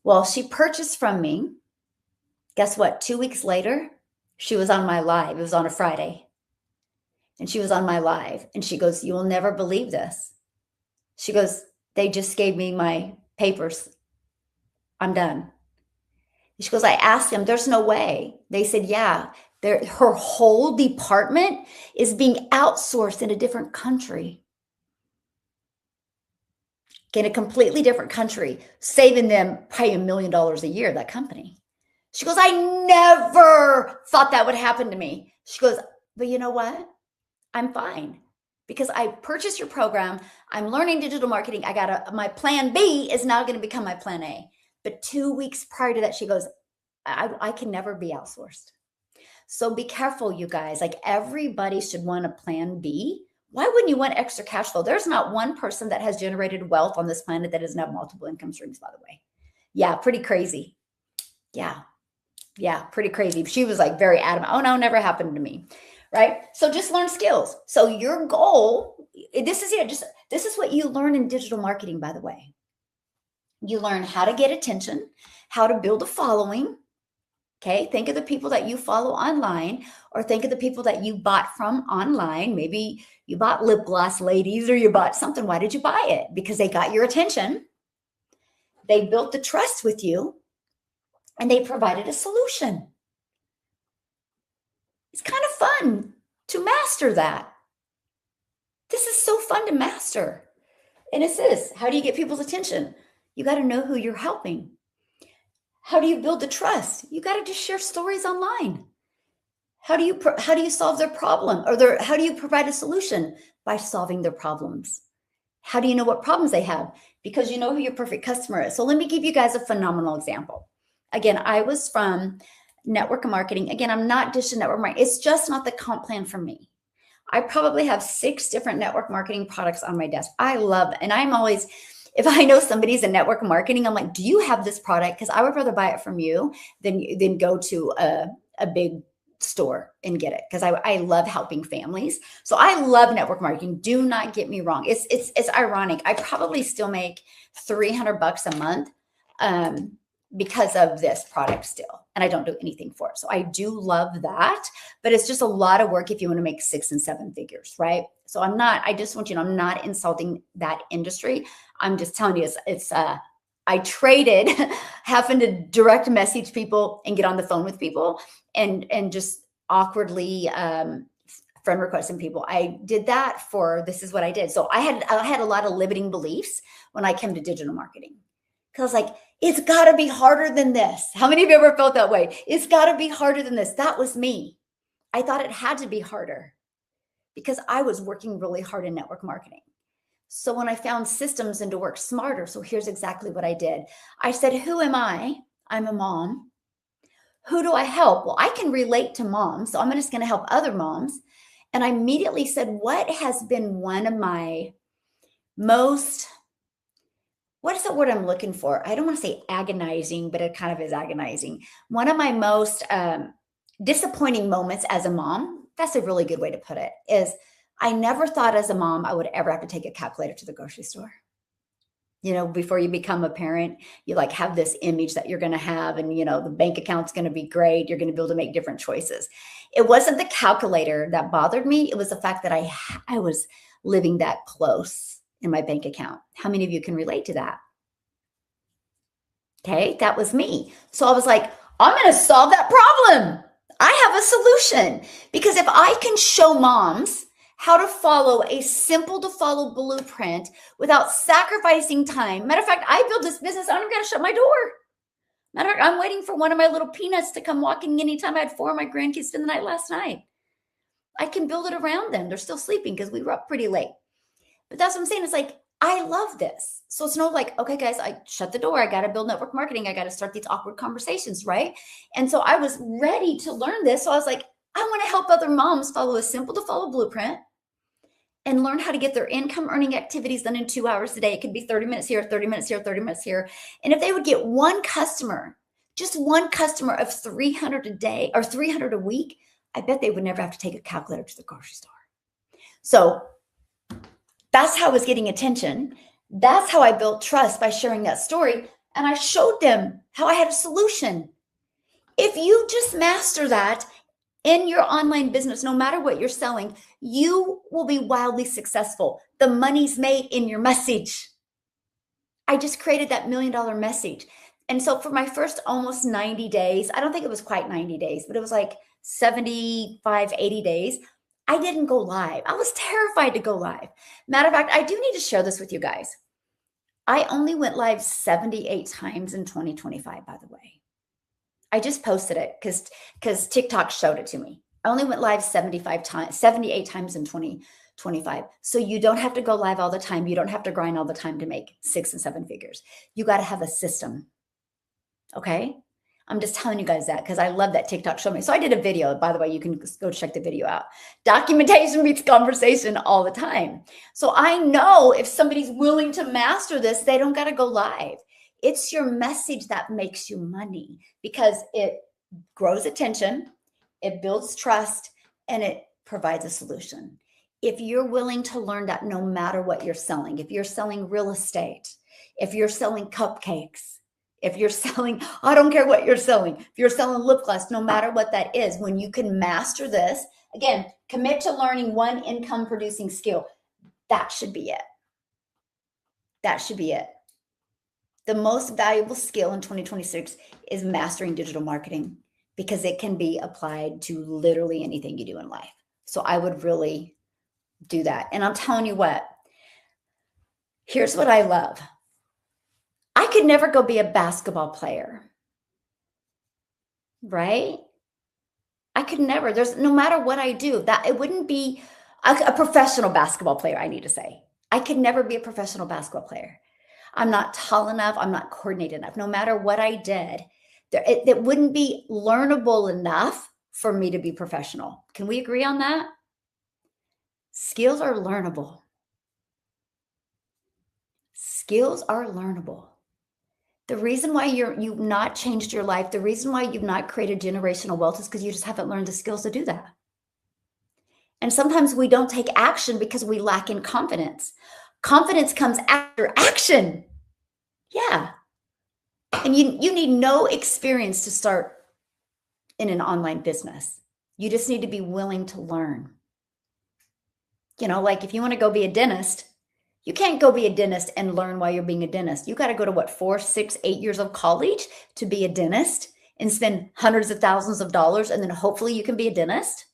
A: Well, she purchased from me. Guess what? 2 weeks later, she was on my live. It was on a Friday. And she was on my live. And she goes, you will never believe this. She goes, they just gave me my papers. I'm done. She goes, I asked them, there's no way. They said, yeah, her whole department is being outsourced in a different country. In a completely different country, saving them probably $1 million a year, that company. She goes, I never thought that would happen to me. She goes, but you know what? I'm fine because I purchased your program. I'm learning digital marketing. My plan B is now going to become my plan A. But 2 weeks prior to that, she goes, I can never be outsourced. So be careful, you guys. Like everybody should want a plan B Why wouldn't you want extra cash flow? There's not one person that has generated wealth on this planet that doesn't have multiple income streams, by the way. Yeah, pretty crazy. Yeah. Yeah, pretty crazy. She was like very adamant. Oh, no, never happened to me. Right. So just learn skills. So your goal, this is what you learn in digital marketing, by the way. You learn how to get attention, how to build a following. Okay. Think of the people that you follow online, or think of the people that you bought from online. Maybe you bought lip gloss ladies, or you bought something. Why did you buy it? Because they got your attention. They built the trust with you, and they provided a solution. It's kind of fun to master that. This is so fun to master. And it's this. How do you get people's attention? You got to know who you're helping. How do you build the trust? You got to just share stories online. How do you solve their problem, or how do you provide a solution? By solving their problems. How do you know what problems they have? Because you know who your perfect customer is. So let me give you guys a phenomenal example. Again, I was from network marketing. Again, I'm not dishing network marketing. It's just not the comp plan for me. I probably have 6 different network marketing products on my desk. I love, and I'm always, if I know somebody's in network marketing, I'm like, do you have this product? Because I would rather buy it from you than go to a big store and get it, because I love helping families. So I love network marketing. Do not get me wrong. It's ironic. I probably still make $300 a month because of this product still, and I don't do anything for it. So I do love that, but it's just a lot of work if you want to make 6 and 7 figures, right? So I just want you to know, I'm not insulting that industry. I'm just telling you, I traded having to direct message people and get on the phone with people and just awkwardly friend requesting people. I did that this is what I did. So I had a lot of limiting beliefs when I came to digital marketing, because like, it's got to be harder than this. How many of you ever felt that way? It's got to be harder than this. That was me. I thought it had to be harder because I was working really hard in network marketing. So when I found systems and to work smarter, so here's exactly what I did. I said, who am I? I'm a mom. Who do I help? Well, I can relate to moms, so I'm just going to help other moms. And I immediately said, what has been one of my most, what is the word I'm looking for? I don't want to say agonizing, but it kind of is agonizing. One of my most disappointing moments as a mom, that's a really good way to put it, is I never thought as a mom I would ever have to take a calculator to the grocery store. You know, before you become a parent, you like have this image that you're going to have, and, you know, the bank account's going to be great. You're going to be able to make different choices. It wasn't the calculator that bothered me. It was the fact that I was living that close in my bank account. How many of you can relate to that? Okay, that was me. So I was like, I'm going to solve that problem. I have a solution, because if I can show moms how to follow a simple to follow blueprint without sacrificing time. Matter of fact, I built this business. I don't got to shut my door. Matter of fact, I'm waiting for one of my little peanuts to come walking anytime. I had 4 of my grandkids spend the night last night. I can build it around them. They're still sleeping because we were up pretty late. But that's what I'm saying. It's like, I love this. So it's not like, okay, guys, I shut the door. I got to build network marketing. I got to start these awkward conversations, right? And so I was ready to learn this. So I was like, I want to help other moms follow a simple to follow blueprint and learn how to get their income earning activities done in 2 hours a day. It could be 30 minutes here, 30 minutes here, 30 minutes here. And if they would get one customer, just one customer of 300 a day or 300 a week, I bet they would never have to take a calculator to the grocery store. So that's how I was getting attention. That's how I built trust, by sharing that story. And I showed them how I had a solution. If you just master that in your online business, no matter what you're selling, you will be wildly successful. The money's made in your message. I just created that $1 million message. And so for my first almost 90 days, I don't think it was quite 90 days, but it was like 75, 80 days, I didn't go live. I was terrified to go live. Matter of fact, I do need to share this with you guys. I only went live 78 times in 2025, by the way. I just posted it because TikTok showed it to me. I only went live 78 times in 2025. So you don't have to go live all the time. You don't have to grind all the time to make 6 and 7 figures. You got to have a system. Okay. I'm just telling you guys that because I love that TikTok showed me. So I did a video, by the way, you can go check the video out. Documentation meets conversation all the time. So I know if somebody's willing to master this, they don't got to go live. It's your message that makes you money because it grows attention, it builds trust, and it provides a solution. If you're willing to learn that no matter what you're selling, if you're selling real estate, if you're selling cupcakes, if you're selling, I don't care what you're selling. If you're selling lip gloss, no matter what that is, when you can master this, again, commit to learning one income producing skill. That should be it. That should be it. The most valuable skill in 2026 is mastering digital marketing because it can be applied to literally anything you do in life. So I would really do that. And I'm telling you what, here's what I love. I could never go be a basketball player, right? I could never. There's no matter what I do, that it wouldn't be a professional basketball player, I need to say. I could never be a professional basketball player. I'm not tall enough. I'm not coordinated enough. No matter what I did, it wouldn't be learnable enough for me to be professional. Can we agree on that? Skills are learnable. Skills are learnable. The reason why you've not changed your life, the reason why you've not created generational wealth is because you just haven't learned the skills to do that. And sometimes we don't take action because we lack in confidence. Confidence comes after action. Yeah. And you need no experience to start in an online business. You just need to be willing to learn. You know, like if you want to go be a dentist, you can't go be a dentist and learn while you're being a dentist. You got to go to what, 4, 6, 8 years of college to be a dentist and spend hundreds of thousands of dollars. And then hopefully you can be a dentist.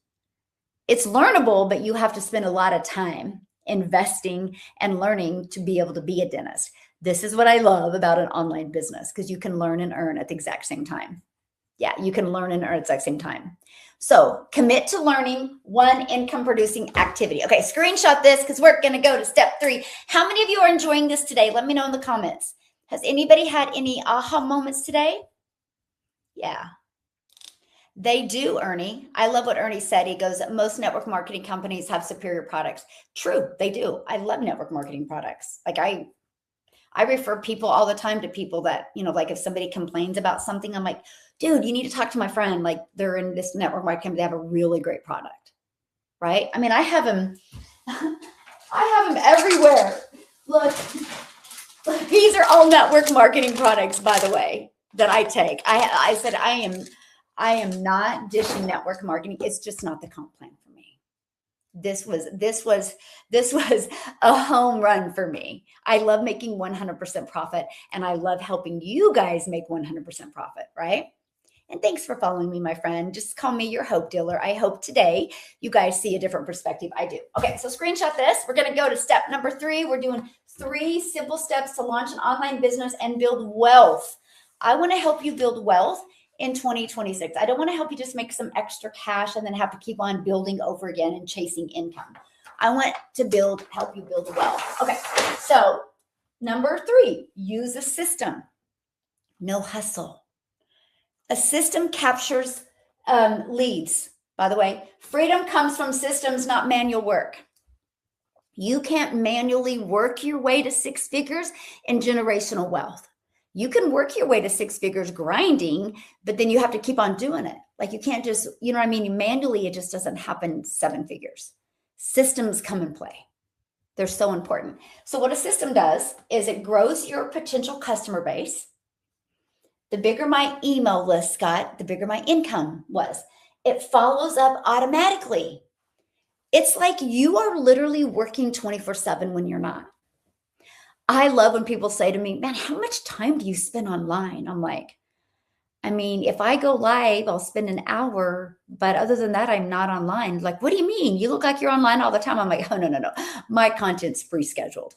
A: It's learnable, but you have to spend a lot of time investing and learning to be able to be a dentist. This is what I love about an online business because you can learn and earn at the exact same time. Yeah, you can learn and earn at the exact same time. So commit to learning one income producing activity. Okay, screenshot this because we're going to go to step 3. How many of you are enjoying this today? Let me know in the comments. Has anybody had any aha moments today? Yeah. They do, Ernie. I love what Ernie said. He goes, most network marketing companies have superior products. True, they do. I love network marketing products. Like I refer people all the time to people that, you know, like if somebody complains about something, I'm like, dude, you need to talk to my friend. Like they're in this network marketing company. They have a really great product, right? I mean, I have them everywhere. Look, these are all network marketing products, by the way, that I take. I said, I am not dishing network marketing. It's just not the comp plan for me. This was a home run for me. I love making 100% profit and I love helping you guys make 100% profit, right? And thanks for following me, my friend. Just call me your hope dealer. I hope today you guys see a different perspective. I do. Okay, so screenshot this. We're going to go to step number 3. We're doing 3 simple steps to launch an online business and build wealth. I want to help you build wealth in 2026. I don't want to help you just make some extra cash and then have to keep on building over again and chasing income. I want to help you build wealth. Okay, so number 3, use a system. No hustle. A system captures leads. By the way, freedom comes from systems, not manual work. You can't manually work your way to 6 figures and generational wealth. You can work your way to 6 figures grinding, but then you have to keep on doing it. Like you can't just, you know what I mean? Manually, it just doesn't happen 7 figures. Systems come in play. They're so important. So what a system does is it grows your potential customer base. The bigger my email list got, the bigger my income was. It follows up automatically. It's like you are literally working 24/7 when you're not. I love when people say to me, man, how much time do you spend online? I'm like, I mean, if I go live, I'll spend an hour, but other than that, I'm not online. Like, what do you mean? You look like you're online all the time. I'm like, oh, no. My content's pre-scheduled.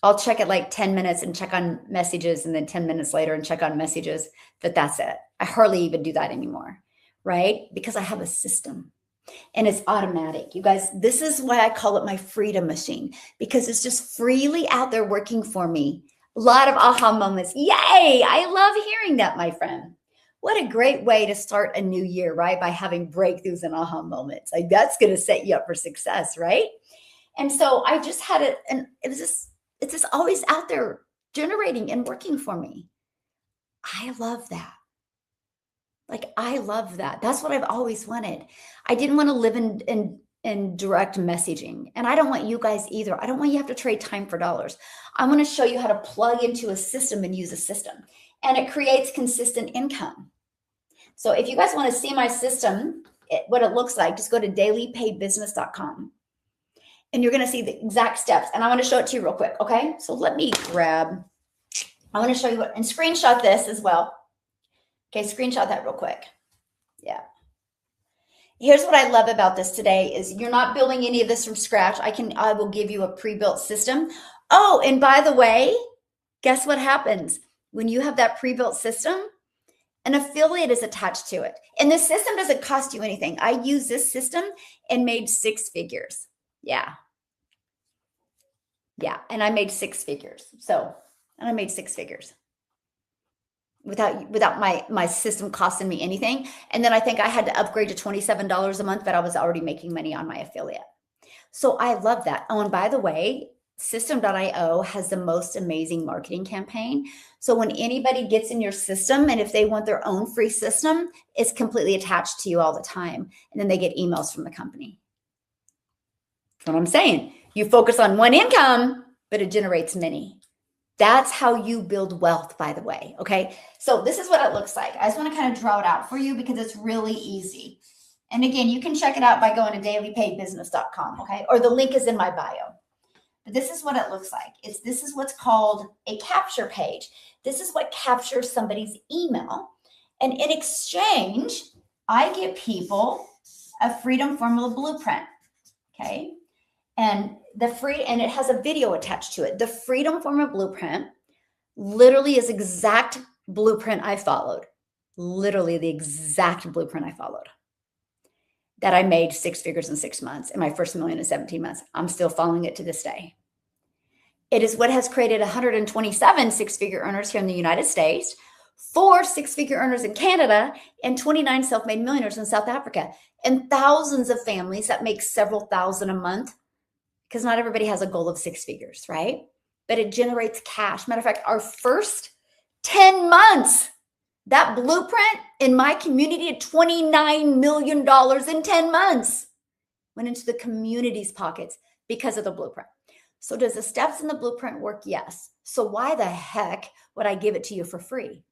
A: I'll check it like 10 minutes and check on messages and then 10 minutes later and check on messages, but that's it. I hardly even do that anymore, right? Because I have a system and it's automatic. You guys, this is why I call it my freedom machine because it's just freely out there working for me. A lot of aha moments. Yay. I love hearing that, my friend. What a great way to start a new year, right? By having breakthroughs and aha moments. Like that's going to set you up for success, right? And so I just had it, and it's just always out there generating and working for me. I love that. Like, I love that. That's what I've always wanted. I didn't want to live in direct messaging. And I don't want you guys either. I don't want you to have to trade time for dollars. I want to show you how to plug into a system and use a system. And it creates consistent income. So if you guys want to see my system, what it looks like, just go to dailypaidbusiness.com. And you're going to see the exact steps. And I want to show it to you real quick. Okay. So let me I want to show you and screenshot this as well. Okay. Screenshot that real quick. Yeah. Here's what I love about this today is you're not building any of this from scratch. I will give you a pre-built system. Oh, and by the way, guess what happens when you have that pre-built system? An affiliate is attached to it. And the system doesn't cost you anything. I use this system and made 6 figures. Yeah. Yeah. And I made 6 figures. And I made 6 figures without my system costing me anything. And then I think I had to upgrade to $27 a month, but I was already making money on my affiliate. So I love that. Oh, and by the way, System.io has the most amazing marketing campaign. So when anybody gets in your system and if they want their own free system, it's completely attached to you all the time. And then they get emails from the company. That's what I'm saying. You focus on one income, but it generates many. That's how you build wealth, by the way. Okay. So this is what it looks like. I just want to kind of draw it out for you because it's really easy. And again, you can check it out by going to dailypaidbusiness.com. Okay. Or the link is in my bio. But this is what it looks like. This is what's called a capture page. This is what captures somebody's email. And in exchange, I give people a Freedom Formula blueprint. Okay. And it has a video attached to it. The Freedom Formula blueprint literally is exact blueprint I followed. Literally the exact blueprint I followed. That I made 6 figures in 6 months and my first million in 17 months. I'm still following it to this day. It is what has created 127 6-figure earners here in the United States, 4 6-figure earners in Canada, and 29 self-made millionaires in South Africa, and thousands of families that make several thousand a month, because not everybody has a goal of 6 figures, right? But it generates cash. Matter of fact, our first 10 months, that blueprint in my community at $29 million in 10 months went into the community's pockets because of the blueprint. So does the steps in the blueprint work? Yes. So why the heck would I give it to you for free?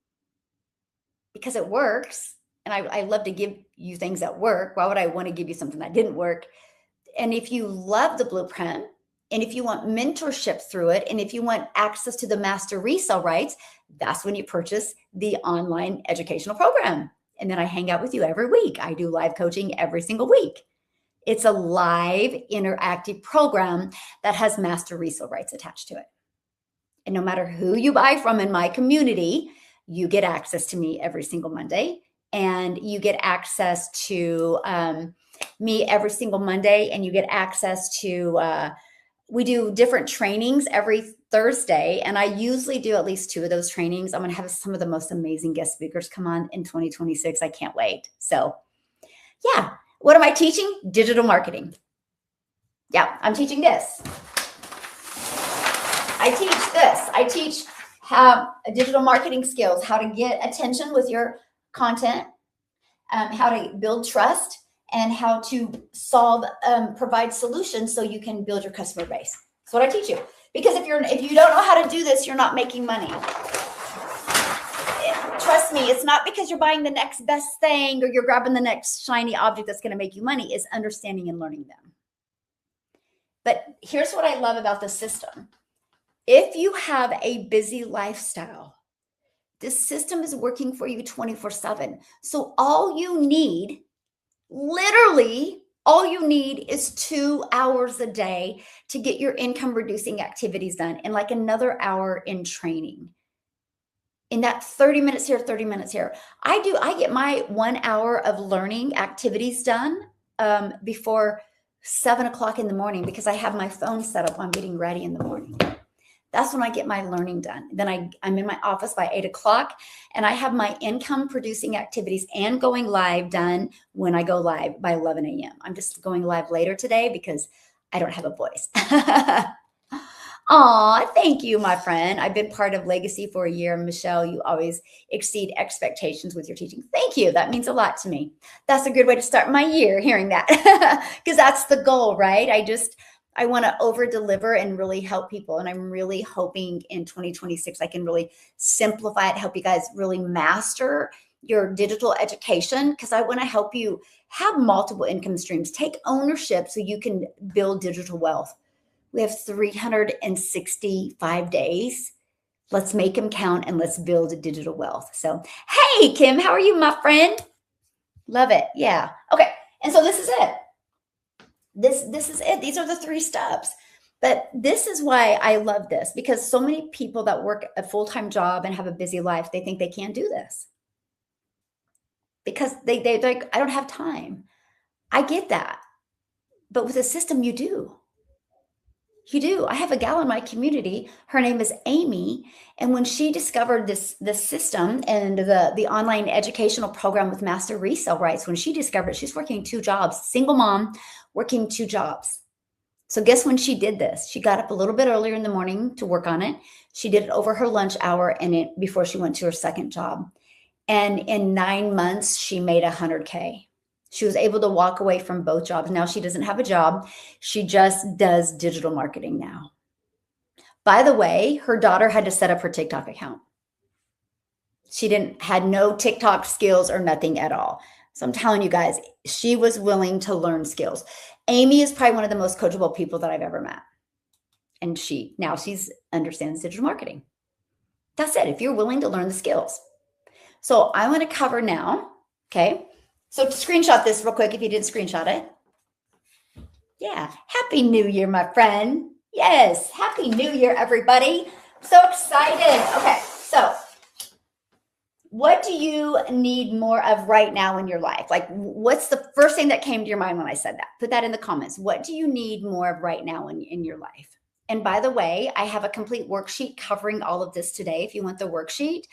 A: Because it works. And I love to give you things that work. Why would I want to give you something that didn't work? And if you love the blueprint, and if you want mentorship through it, and if you want access to the master resale rights, that's when you purchase the online educational program. And then I hang out with you every week. I do live coaching every single week. It's a live interactive program that has master resale rights attached to it. And no matter who you buy from in my community, you get access to me every single Monday, and you get access to me every single Monday, and you get access to, we do different trainings every Thursday, and I usually do at least 2 of those trainings. I'm going to have some of the most amazing guest speakers come on in 2026. I can't wait. So yeah, what am I teaching? Digital marketing. Yeah, I'm teaching this. I teach this. I teach digital marketing skills, how to get attention with your content, how to build trust, and how to provide solutions so you can build your customer base. That's what I teach you. Because if you don't know how to do this, you're not making money. Trust me, it's not because you're buying the next best thing or you're grabbing the next shiny object that's going to make you money. It's understanding and learning them. But here's what I love about the system. If you have a busy lifestyle, this system is working for you 24/7. So all you need, literally, all you need is 2 hours a day to get your income reducing activities done, and like another hour in training. In that 30 minutes here, 30 minutes here. I get my 1 hour of learning activities done before 7 o'clock in the morning because I have my phone set up on getting ready in the morning. That's when I get my learning done. Then I'm in my office by 8 o'clock, and I have my income producing activities and going live done when I go live by 11 a.m. I'm just going live later today because I don't have a voice. Aw, thank you, my friend. I've been part of Legacy for a year. Michelle, you always exceed expectations with your teaching. Thank you. That means a lot to me. That's a good way to start my year, hearing that, because that's the goal, right? I want to over deliver and really help people. And I'm really hoping in 2026, I can really simplify it, help you guys really master your digital education, because I want to help you have multiple income streams, take ownership so you can build digital wealth. We have 365 days. Let's make them count and let's build digital wealth. So, hey, Kim, how are you, my friend? Love it. Yeah. Okay. And so this is it. This is it. These are the 3 steps. But this is why I love this, because so many people that work a full-time job and have a busy life, they think they can't do this because they're like, I don't have time. I get that. But with a system, you do. You do. I have a gal in my community. Her name is Amy. And when she discovered this system and the online educational program with master resale rights, when she discovered it, she's working 2 jobs, single mom, working 2 jobs. So guess when she did this? She got up a little bit earlier in the morning to work on it. She did it over her lunch hour and before she went to her second job. And in 9 months, she made $100K. She was able to walk away from both jobs. Now she doesn't have a job. She just does digital marketing now. By the way, her daughter had to set up her TikTok account. She had no TikTok skills or nothing at all. So I'm telling you guys, she was willing to learn skills. Amy is probably one of the most coachable people that I've ever met. And she understands digital marketing. That's it. If you're willing to learn the skills. So I want to cover now, okay? So screenshot this real quick if you didn't screenshot it. Yeah. Happy New Year, my friend. Yes. Happy New Year, everybody. So excited. Okay. So what do you need more of right now in your life? Like, what's the first thing that came to your mind when I said that? Put that in the comments. What do you need more of right now in your life? And by the way, I have a complete worksheet covering all of this today. If you want the worksheet,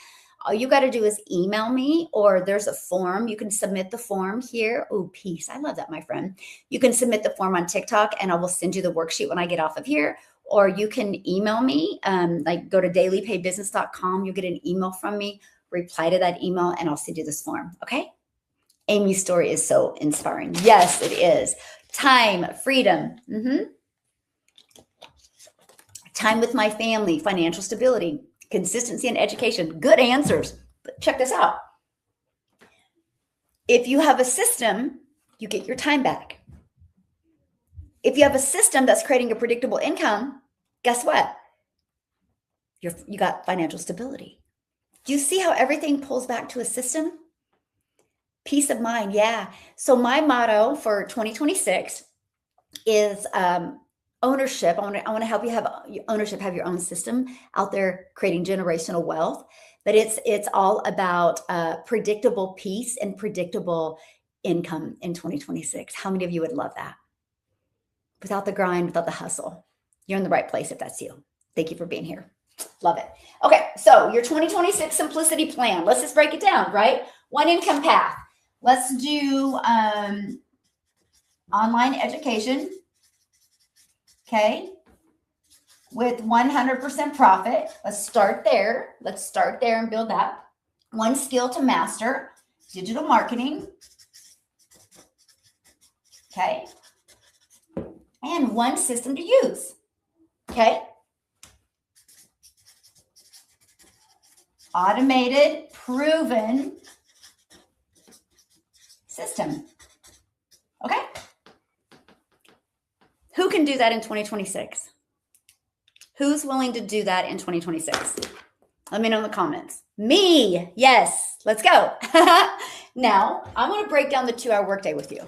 A: all you got to do is email me, or there's a form. You can submit the form here. Oh, peace. I love that, my friend. You can submit the form on TikTok and I will send you the worksheet when I get off of here. Or you can email me, like go to dailypaybusiness.com. You'll get an email from me, reply to that email, and I'll send you this form. Okay. Amy's story is so inspiring. Yes, it is. Time, freedom. Time with my family, financial stability, consistency in education. Good answers. But check this out. If you have a system, you get your time back. If you have a system that's creating a predictable income, guess what? You got financial stability. Do you see how everything pulls back to a system? Peace of mind. Yeah. So my motto for 2026 is ownership. I want to help you have ownership, have your own system out there creating generational wealth. But it's all about predictable peace and predictable income in 2026. How many of you would love that? Without the grind, without the hustle. You're in the right place if that's you. Thank you for being here. Love it. Okay, so your 2026 simplicity plan. Let's just break it down, right? One income path. Let's do online education. Okay, with 100% profit. Let's start there. Let's start there and build that. One skill to master, digital marketing. Okay, and one system to use. Okay, automated, proven system. Okay, who can do that in 2026? Who's willing to do that in 2026? Let me know in the comments. Me. Yes. Let's go. Now, I want to break down the 2-hour workday with you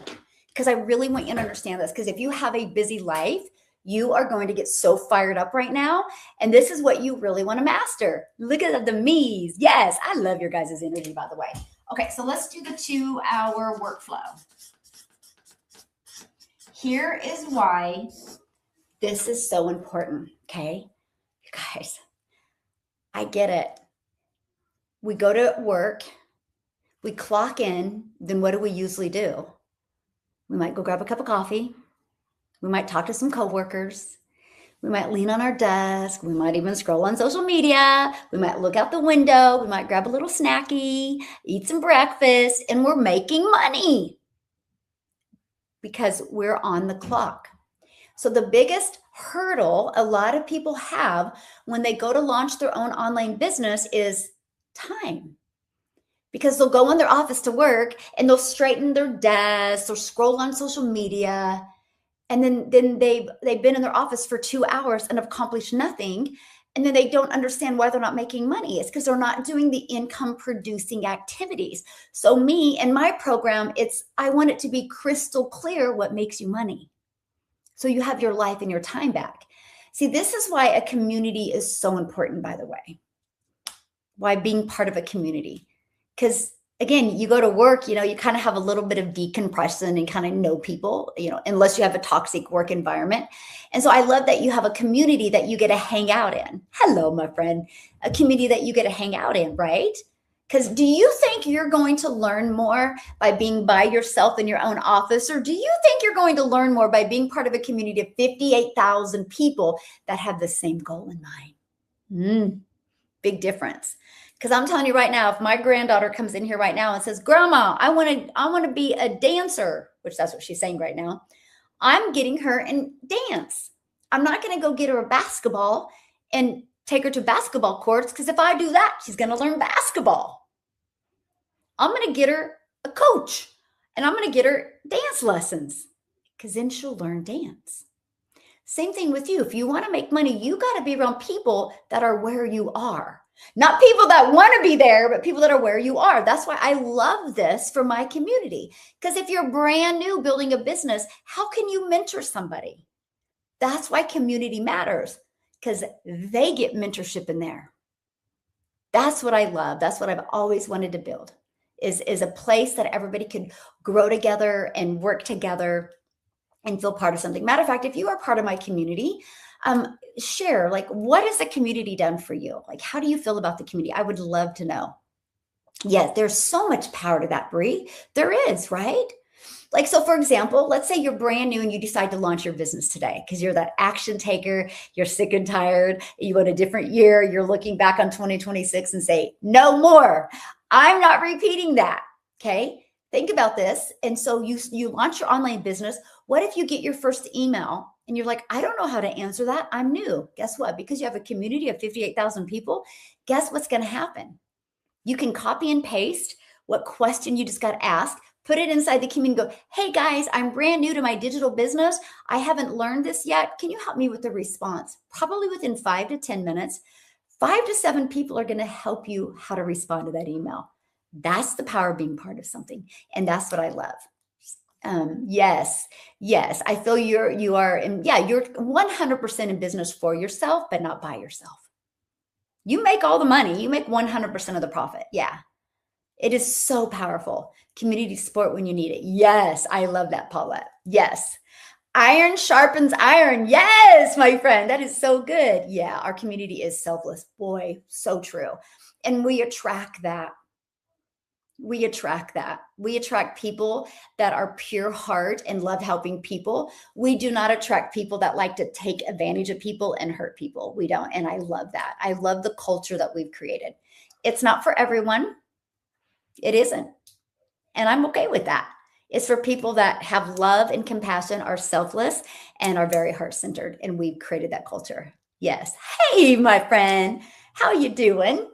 A: because I really want you to understand this. Because if you have a busy life, you are going to get so fired up right now. And this is what you really want to master. Look at the me's. Yes. I love your guys' energy, by the way. Okay. So let's do the 2-hour workflow. Here is why this is so important, okay? Guys, I get it. We go to work, we clock in, then what do we usually do? We might go grab a cup of coffee. We might talk to some coworkers. We might lean on our desk. We might even scroll on social media. We might look out the window. We might grab a little snacky, eat some breakfast, and we're making money because we're on the clock. So the biggest hurdle a lot of people have when they go to launch their own online business is time. Because they'll go in their office to work and they'll straighten their desks or scroll on social media. And then they've been in their office for 2 hours and accomplished nothing. And then they don't understand why they're not making money. It's because they're not doing the income producing activities. So me and my program, I want it to be crystal clear what makes you money. So you have your life and your time back. See, this is why a community is so important, by the way. Why being part of a community. Because again, you go to work, you kind of have a little bit of decompression and kind of know people, unless you have a toxic work environment. And so I love that you have a community that you get to hang out in. Hello, my friend. A community that you get to hang out in, right? Because do you think you're going to learn more by being by yourself in your own office? Or do you think you're going to learn more by being part of a community of 58,000 people that have the same goal in mind? Big difference. Because I'm telling you right now, if my granddaughter comes in here right now and says, Grandma, I want to be a dancer, which that's what she's saying right now, I'm getting her in dance. I'm not going to go get her a basketball and take her to basketball courts, because if I do that, she's going to learn basketball. I'm going to get her a coach and I'm going to get her dance lessons, because then she'll learn dance. Same thing with you. If you want to make money, you got to be around people that are where you are. Not people that want to be there, but people that are where you are. That's why I love this for my community. Because if you're brand new building a business, how can you mentor somebody? That's why community matters, because they get mentorship in there. That's what I love. That's what I've always wanted to build, is a place that everybody could grow together and work together and feel part of something. Matter of fact, if you are part of my community, share, what has the community done for you? How do you feel about the community? I would love to know. Yes, there's so much power to that, Bree. There is, right? So for example, let's say you're brand new and you decide to launch your business today because you're that action taker, you're sick and tired, you want a different year, you're looking back on 2026 and say, no more. I'm not repeating that, okay? Think about this. And so you launch your online business. What if you get your first email and you're like, I don't know how to answer that. I'm new. Guess what? Because you have a community of 58,000 people, guess what's going to happen? You can copy and paste what question you just got asked, put it inside the community, go, hey guys, I'm brand new to my digital business. I haven't learned this yet. Can you help me with the response? Probably within 5 to 10 minutes, 5 to 7 people are going to help you how to respond to that email. That's the power of being part of something. And that's what I love. Yes. I feel you're 100% in business for yourself, but not by yourself. You make all the money. You make 100% of the profit. Yeah. It is so powerful. Community support when you need it. Yes. I love that, Paulette. Yes. Iron sharpens iron. Yes, my friend. That is so good. Yeah. Our community is selfless. Boy, so true. And we attract that. We attract that. We attract people that are pure heart and love helping people. We do not attract people that like to take advantage of people and hurt people. We don't. And I love that. I love the culture that we've created. It's not for everyone. It isn't. And I'm okay with that. It's for people that have love and compassion, are selfless, and are very heart-centered. And we've created that culture. Yes. Hey, my friend. How you doing?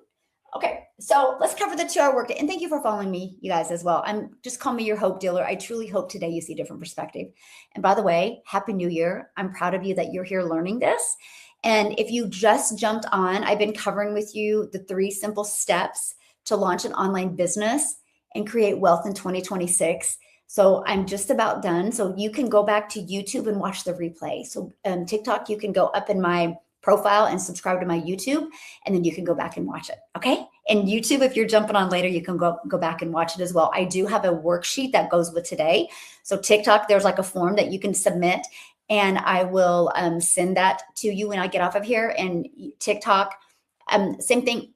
A: Okay, so let's cover the 2-hour workday. And thank you for following me, you guys, as well. Just call me your hope dealer. I truly hope today you see a different perspective. And by the way, Happy New Year. I'm proud of you that you're here learning this. And if you just jumped on, I've been covering with you the 3 simple steps to launch an online business and create wealth in 2026. So I'm just about done. So you can go back to YouTube and watch the replay. So TikTok, you can go up in my profile and subscribe to my YouTube, and then you can go back and watch it. Okay. And YouTube, if you're jumping on later, you can go back and watch it as well. I do have a worksheet that goes with today. So TikTok, there's a form that you can submit. and I will send that to you when I get off of here. And TikTok, same thing.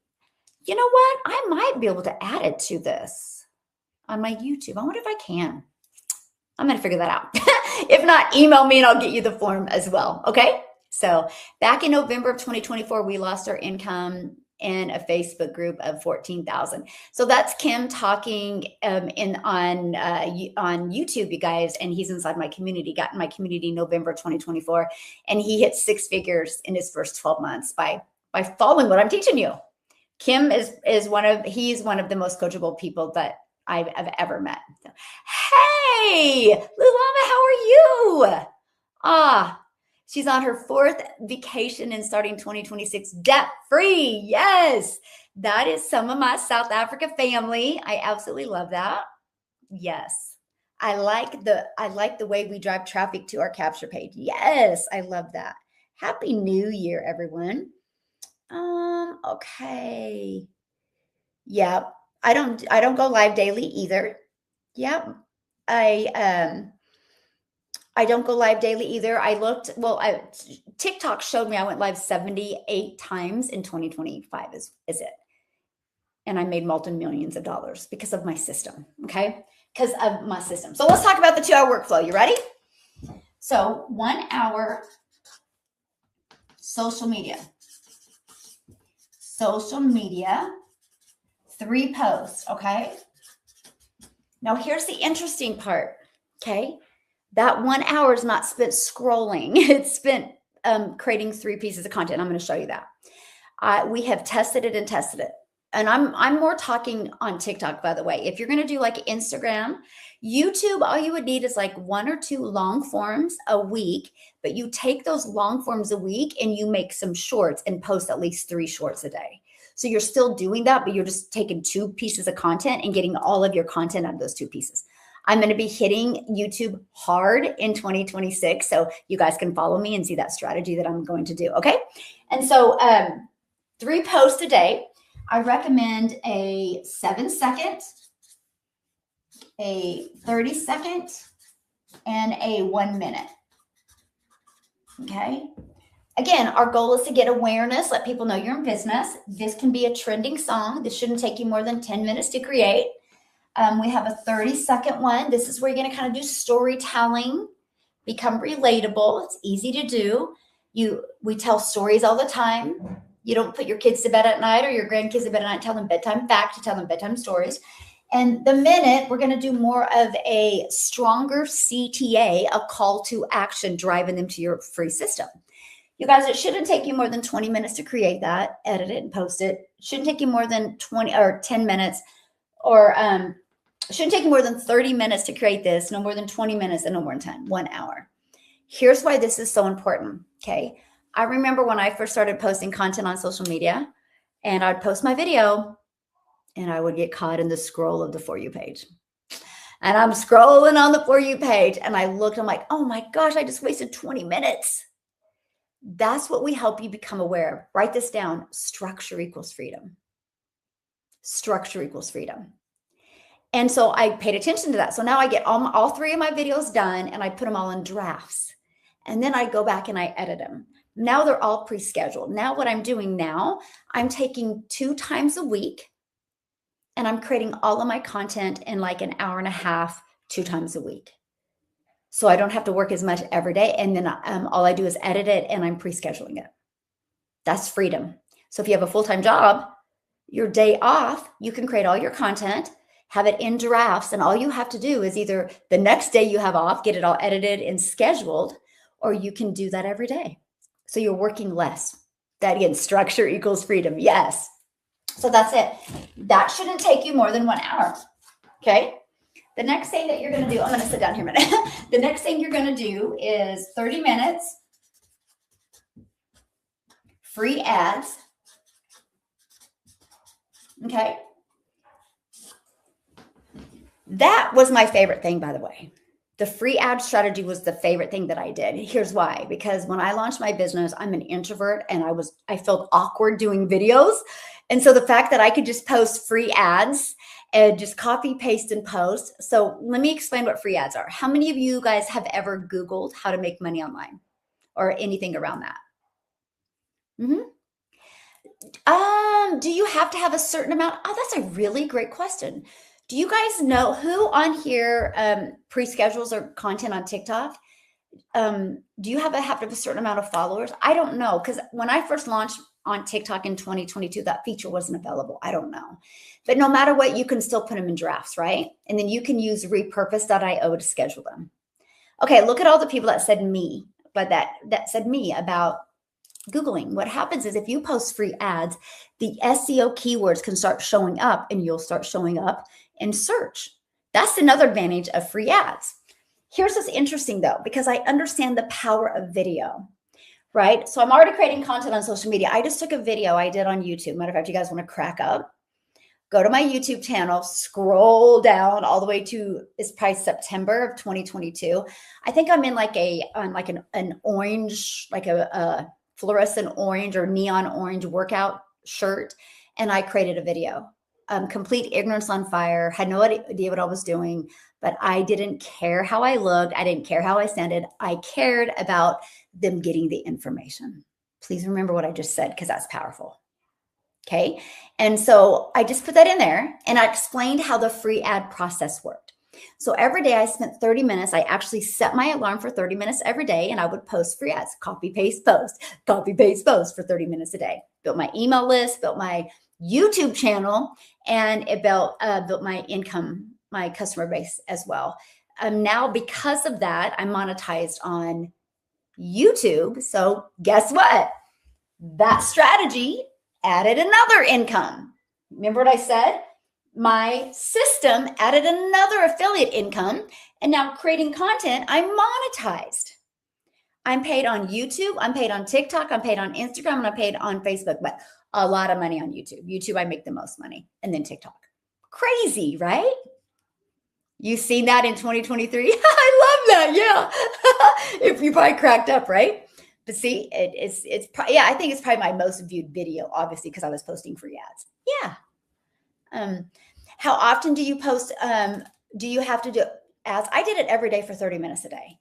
A: You know what? I might be able to add it to this on my YouTube. I wonder if I can. I'm going to figure that out. If not, email me and I'll get you the form as well. Okay. So back in November of 2024, we lost our income in a Facebook group of 14,000. So that's Kim talking on YouTube, you guys, and he's inside my community, got in my community November 2024, and he hit 6 figures in his first 12 months by following what I'm teaching you. Kim is one of the most coachable people that I've ever met. So, hey, Lulama, how are you? She's on her 4th vacation and starting 2026 debt-free. Yes, that is some of my South Africa family. I absolutely love that. Yes, I like the way we drive traffic to our capture page. Yes, I love that. Happy New Year, everyone. Okay. Yeah, I don't go live daily either. Yeah, I don't go live daily either. I looked, TikTok showed me I went live 78 times in 2025 is it. And I made multi-millions of dollars because of my system, okay? Because of my system. So let's talk about the 2-hour workflow. You ready? So 1 hour social media. Social media, 3 posts, okay? Now here's the interesting part, okay? That 1 hour is not spent scrolling. It's spent creating 3 pieces of content. I'm going to show you that. We have tested it. And I'm more talking on TikTok, by the way. If you're going to do like Instagram, YouTube, all you would need is like 1 or 2 long forms a week, but you take those long forms a week and you make some shorts and post at least 3 shorts a day. So you're still doing that, but you're just taking 2 pieces of content and getting all of your content out of those 2 pieces. I'm going to be hitting YouTube hard in 2026. So you guys can follow me and see that strategy that I'm going to do. Okay. And so 3 posts a day. I recommend a 7-second, a 30-second, and a 1 minute. Okay. Again, our goal is to get awareness, let people know you're in business. This can be a trending song. This shouldn't take you more than 10 minutes to create. We have a 30-second one. This is where you're going to kind of do storytelling, become relatable. It's easy to do. We tell stories all the time. You don't put your kids to bed at night or your grandkids to bed at night, tell them bedtime facts, you tell them bedtime stories. And the minute, we're going to do more of a stronger CTA, a call to action, driving them to your free system. You guys, it shouldn't take you more than 20 minutes to create that, edit it, and post it. It shouldn't take you more than 20 or 10 minutes, or it shouldn't take you more than 30 minutes to create this, no more than 20 minutes, and no more than 10, 1 hour. Here's why this is so important, okay? I remember when I first started posting content on social media, and I'd post my video, and I would get caught in the scroll of the For You page. And I'm scrolling on the For You page, and I looked, I'm like, oh my gosh, I just wasted 20 minutes. That's what we help you become aware of. Write this down. Structure equals freedom. Structure equals freedom. And so I paid attention to that. So now I get all 3 of my videos done, and I put them all in drafts. And then I go back and I edit them. Now they're all pre-scheduled. Now what I'm doing now, I'm taking 2 times a week, and I'm creating all of my content in like an hour and a half, 2 times a week. So I don't have to work as much every day. And then all I do is edit it, and I'm pre-scheduling it. That's freedom. So if you have a full-time job, your day off, you can create all your content, have it in drafts, and all you have to do is either the next day you have off, get it all edited and scheduled, or you can do that every day. So you're working less. That again, structure equals freedom. Yes. So that's it. That shouldn't take you more than 1 hour. Okay. The next thing that you're going to do, I'm going to sit down here a minute. The next thing you're going to do is 30 minutes, free ads. Okay. That was my favorite thing, by the way. The free ad strategy was the favorite thing that I did. Here's why. Because when I launched my business, I'm an introvert, and I felt awkward doing videos. And so the fact that I could just post free ads and just copy, paste, and post. So let me explain what free ads are. How many of you guys have ever Googled how to make money online or anything around that? Do you have to have a certain amount? Oh, that's a really great question. Do you guys know who on here pre-schedules or content on TikTok? Do you have to have a certain amount of followers? I don't know, because when I first launched on TikTok in 2022, that feature wasn't available. I don't know. But no matter what, you can still put them in drafts, right? And then you can use repurpose.io to schedule them. Okay, look at all the people that said me, but that said me about Googling. What happens is if you post free ads, the SEO keywords can start showing up and you'll start showing up in search. That's another advantage of free ads. Here's what's interesting though, because I understand the power of video, right? So I'm already creating content on social media. I just took a video I did on YouTube. Matter of fact, you guys want to crack up, go to my YouTube channel, scroll down all the way to, it's probably September of 2022. I think I'm in like an orange, like a fluorescent orange or neon orange workout shirt. And I created a video, complete ignorance on fire, had no idea what I was doing, but I didn't care how I looked. I didn't care how I sounded. I cared about them getting the information. Please remember what I just said, because that's powerful. Okay. And so I just put that in there and I explained how the free ad process worked. So every day I spent 30 minutes. I actually set my alarm for 30 minutes every day and I would post free ads, copy, paste, post for 30 minutes a day. Built my email list, built my YouTube channel, and it built my income, my customer base as well. Now, because of that, I'm monetized on YouTube. So guess what? That strategy added another income. Remember what I said? My system added another affiliate income, and now creating content, I'm monetized. I'm paid on YouTube, I'm paid on TikTok, I'm paid on Instagram, and I'm paid on Facebook, but a lot of money on YouTube. YouTube, I make the most money, and then TikTok. Crazy, right? You've seen that in 2023? I love that, yeah. If you probably cracked up, right? But see, yeah, I think it's probably my most viewed video, obviously, because I was posting free ads. Yeah. How often do you post? Do you have to do ads? I did it every day for 30 minutes a day.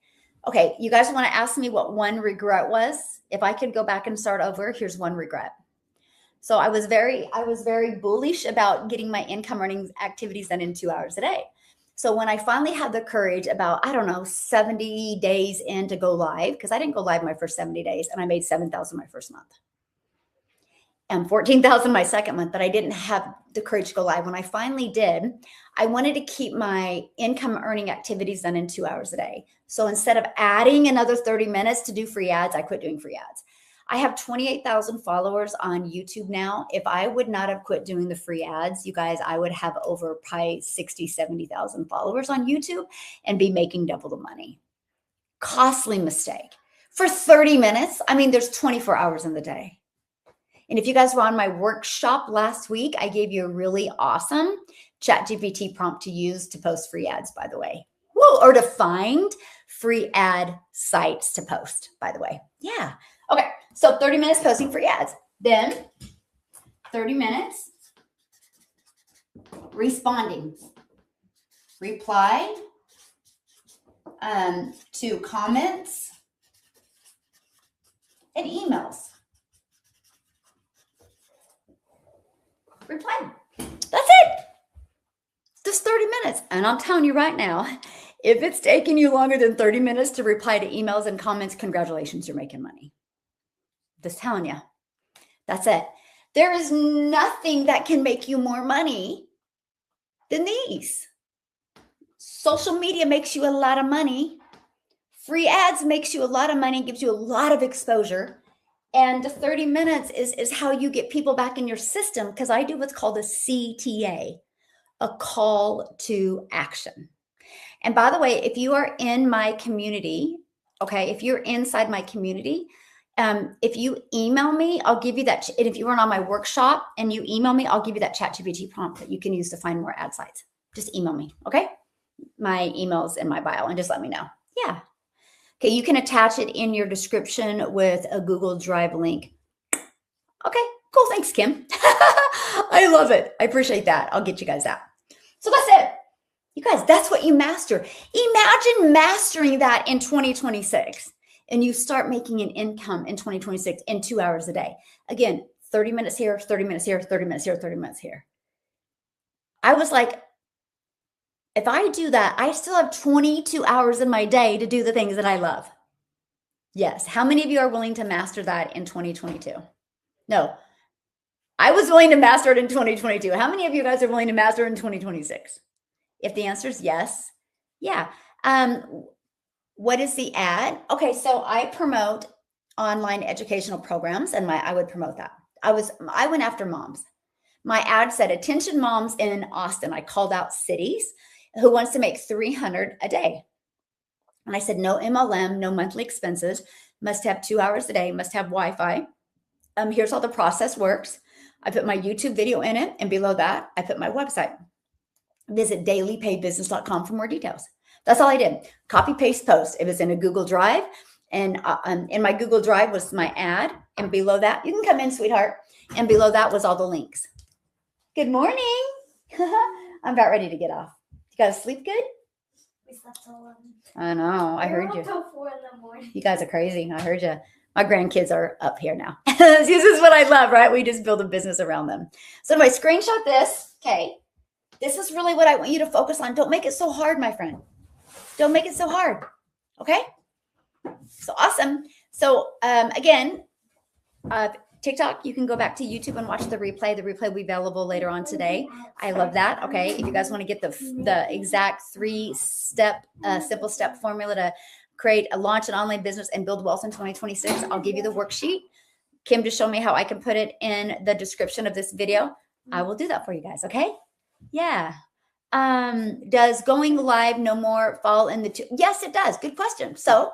A: Okay, you guys want to ask me what one regret was? If I could go back and start over, here's one regret. So I was very bullish about getting my income earning activities done in 2 hours a day. So when I finally had the courage about, I don't know, 70 days in to go live, because I didn't go live my first 70 days and I made 7,000 my first month. And 14,000 my second month, but I didn't have the courage to go live. When I finally did, I wanted to keep my income earning activities done in 2 hours a day. So instead of adding another 30 minutes to do free ads, I quit doing free ads. I have 28,000 followers on YouTube now. If I would not have quit doing the free ads, you guys, I would have over probably 60, 70,000 followers on YouTube and be making double the money. Costly mistake. For 30 minutes, I mean, there's 24 hours in the day. And if you guys were on my workshop last week, I gave you a really awesome ChatGPT prompt to use to post free ads, by the way. Woo, or to find free ad sites to post, by the way. Yeah. Okay. So 30 minutes posting free ads. Then 30 minutes responding. Reply to comments and emails. Reply. That's it. Just 30 minutes. And I'm telling you right now, if it's taking you longer than 30 minutes to reply to emails and comments, congratulations, you're making money. Just telling you. That's it. There is nothing that can make you more money than these. Social media makes you a lot of money. Free ads makes you a lot of money, gives you a lot of exposure. And the 30 minutes is how you get people back in your system, because I do what's called a CTA, a call to action. And by the way, if you are in my community, okay, if you're inside my community, if you email me, I'll give you that. And if you weren't on my workshop and you email me, I'll give you that ChatGPT prompt that you can use to find more ad sites. Just email me, okay? My email's in my bio and just let me know. Yeah. Okay, you can attach it in your description with a Google Drive link. Okay, cool. Thanks, Kim. I love it. I appreciate that. I'll get you guys out. So that's it. You guys, that's what you master. Imagine mastering that in 2026 and you start making an income in 2026 in 2 hours a day. Again, 30 minutes here, 30 minutes here, 30 minutes here, 30 minutes here. I was like, if I do that, I still have 22 hours in my day to do the things that I love. Yes. How many of you are willing to master that in 2022? No. I was willing to master it in 2022. How many of you guys are willing to master it in 2026? If the answer is yes, yeah. What is the ad? Okay, so I promote online educational programs, and I would promote that. I went after moms. My ad said, attention moms in Austin. I called out cities who wants to make $300 a day. And I said, no MLM, no monthly expenses, must have 2 hours a day, must have Wi-Fi. Here's how the process works. I put my YouTube video in it, and below that, I put my website. Visit dailypaidbusiness.com for more details. That's all I did. Copy, paste, post. It was in a Google Drive, and in my Google Drive was my ad, and below that, you can come in, sweetheart, and below that was all the links. Good morning. I'm about ready to get off. You guys sleep good?
B: We slept till 11.
A: I know. I heard you.
B: Till 4 in the morning.
A: You guys are crazy. I heard you. My grandkids are up here now. This is what I love, right? We just build a business around them. So anyway, screenshot this. Okay. This is really what I want you to focus on. Don't make it so hard, my friend. Don't make it so hard. Okay? So awesome. So again, TikTok, you can go back to YouTube and watch the replay. The replay will be available later on today. I love that. Okay. If you guys want to get the exact 3-step, simple step formula to create a launch an online business and build wealth in 2026, I'll give you the worksheet. Kim just showed me how I can put it in the description of this video. I will do that for you guys. Okay. Yeah. Does going live no more fall in the two? Yes, it does. Good question. So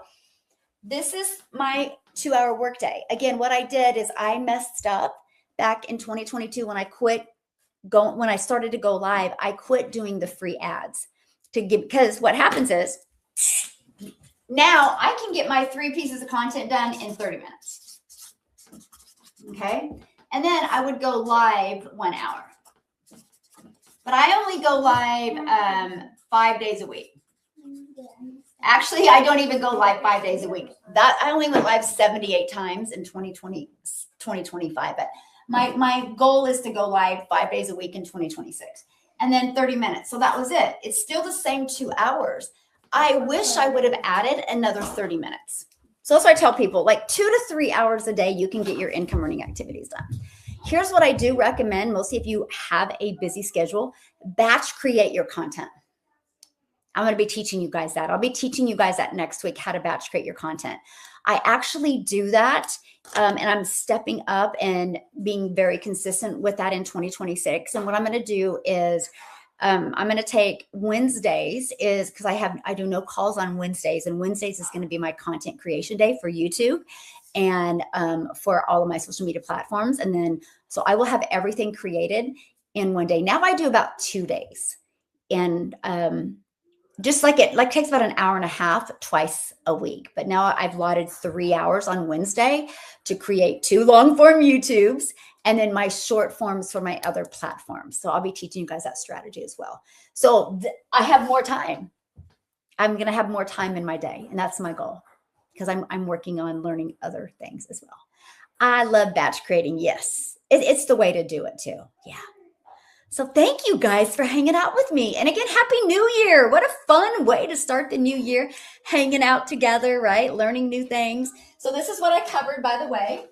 A: this is my 2-hour workday. Again, what I did is I messed up back in 2022 when I started to go live. I quit doing the free ads because what happens is now I can get my 3 pieces of content done in 30 minutes. Okay. And then I would go live 1 hour, but I only go live 5 days a week. Actually, I don't even go live 5 days a week. I only went live 78 times in 2025. But my goal is to go live 5 days a week in 2026, and then 30 minutes. So that was it. It's still the same 2 hours. I wish I would have added another 30 minutes. So that's what I tell people, like 2 to 3 hours a day, you can get your income earning activities done. Here's what I do recommend, mostly if you have a busy schedule, batch create your content. I'm going to be teaching you guys that. I'll be teaching you guys that next week, how to batch create your content. I actually do that, and I'm stepping up and being very consistent with that in 2026. And what I'm going to do is I'm going to take Wednesdays because I do no calls on Wednesdays, and Wednesdays is going to be my content creation day for YouTube and for all of my social media platforms. And then, so I will have everything created in one day. Now I do about 2 days, and just like it takes about an hour and a half twice a week. But now I've allotted 3 hours on Wednesday to create 2 long form YouTubes and then my short forms for my other platforms. So I'll be teaching you guys that strategy as well. So I have more time. I'm going to have more time in my day. And that's my goal because I'm working on learning other things as well. I love batch creating. Yes. It's the way to do it too. Yeah. So thank you guys for hanging out with me. And again, Happy New Year. What a fun way to start the new year, hanging out together, right? Learning new things. So this is what I covered, by the way.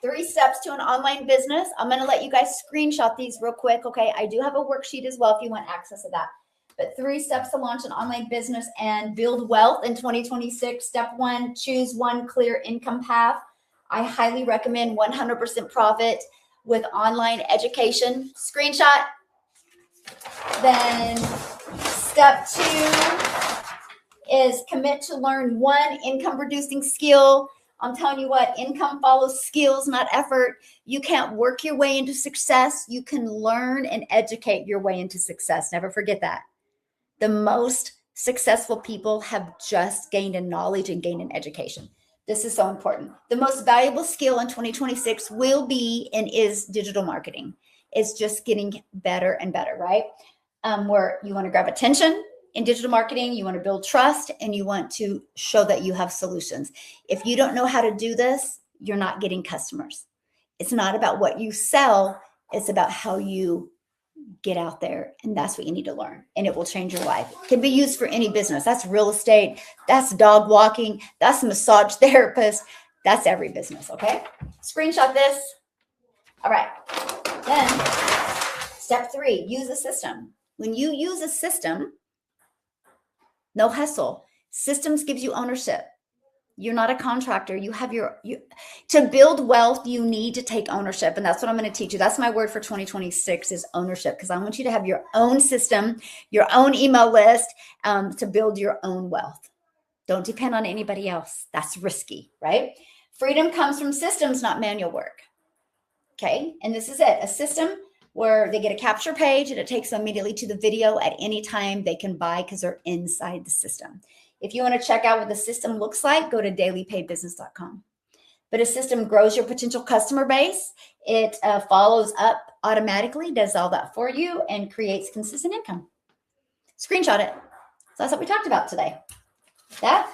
A: 3 steps to an online business. I'm going to let you guys screenshot these real quick. Okay. I do have a worksheet as well if you want access to that. But 3 steps to launch an online business and build wealth in 2026. Step 1, choose one clear income path. I highly recommend 100% profit with online education. Screenshot. Then step 2 is commit to learn 1 income producing skill. I'm telling you what, income follows skills, not effort. You can't work your way into success. You can learn and educate your way into success. Never forget that. The most successful people have just gained in knowledge and gained in education. This is so important. The most valuable skill in 2026 will be and is digital marketing. It's just getting better and better, right? Where you want to grab attention in digital marketing, you want to build trust, and you want to show that you have solutions. If you don't know how to do this, you're not getting customers. It's not about what you sell. It's about how you get out there, and that's what you need to learn, and it will change your life. It can be used for any business. That's real estate, that's dog walking, that's a massage therapist, that's every business. Okay, screenshot this. All right, then step 3, use a system. When you use a system, no hustle. Systems gives you ownership. You're not a contractor. You have to build wealth, you need to take ownership. And that's what I'm going to teach you. That's my word for 2026 is ownership, because I want you to have your own system, your own email list, to build your own wealth. Don't depend on anybody else. That's risky, right? Freedom comes from systems, not manual work. Okay. And this is it. A system where they get a capture page and it takes them immediately to the video at any time they can buy because they're inside the system. If you want to check out what the system looks like, go to dailypaybusiness.com. But a system grows your potential customer base. It follows up automatically, does all that for you, and creates consistent income. Screenshot it. So that's what we talked about today. That.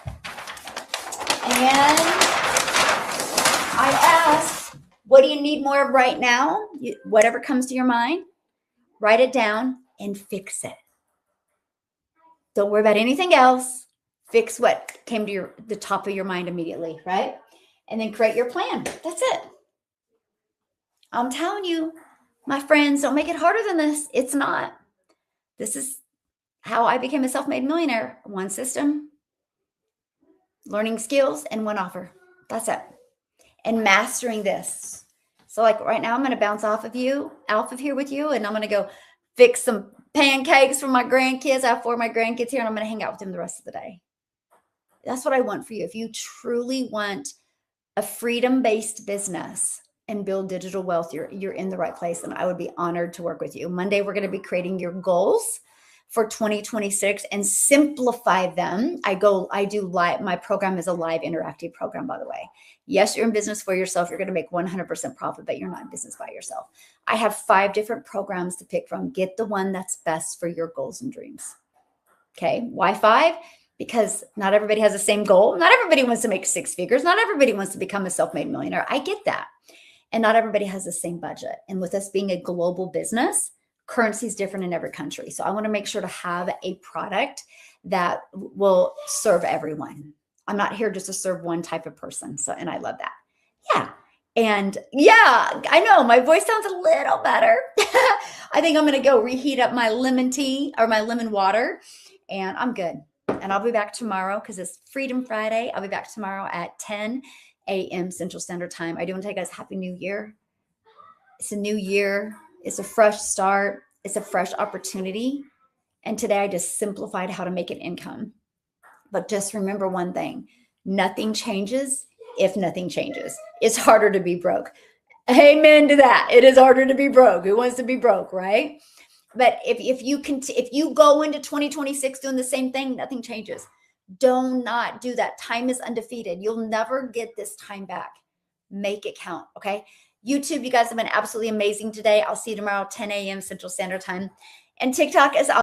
A: And I asked, what do you need more of right now? Whatever comes to your mind, write it down and fix it. Don't worry about anything else. Fix what came to the top of your mind immediately, right? And then create your plan. That's it. I'm telling you, my friends, don't make it harder than this. It's not. This is how I became a self-made millionaire. One system, learning skills, and one offer. That's it. And mastering this. So like right now, I'm going to bounce off of here with you, and I'm going to go fix some pancakes for my grandkids. I have 4 of my grandkids here, and I'm going to hang out with them the rest of the day. That's what I want for you. If you truly want a freedom-based business and build digital wealth, you're in the right place, and I would be honored to work with you. Monday, we're going to be creating your goals for 2026 and simplify them. My program is a live interactive program, by the way. Yes, you're in business for yourself. You're going to make 100% profit, but you're not in business by yourself. I have 5 different programs to pick from. Get the one that's best for your goals and dreams. Okay, why 5? Because not everybody has the same goal. Not everybody wants to make 6 figures. Not everybody wants to become a self-made millionaire. I get that. And not everybody has the same budget. And with us being a global business, currency is different in every country. So I want to make sure to have a product that will serve everyone. I'm not here just to serve one type of person. And I love that. Yeah. And yeah, I know my voice sounds a little better. I think I'm going to go reheat up my lemon tea or my lemon water, and I'm good. And I'll be back tomorrow because it's Freedom Friday. I'll be back tomorrow at 10 a.m. Central Standard Time. I do want to tell you guys Happy New Year. It's a new year. It's a fresh start. It's a fresh opportunity. And today I just simplified how to make an income. But just remember one thing, nothing changes if nothing changes. It's harder to be broke. Amen to that. It is harder to be broke. Who wants to be broke, right? But if you go into 2026 doing the same thing, nothing changes. Do not do that. Time is undefeated. You'll never get this time back. Make it count, okay? YouTube, you guys have been absolutely amazing today. I'll see you tomorrow, 10 a.m. Central Standard Time. And TikTok is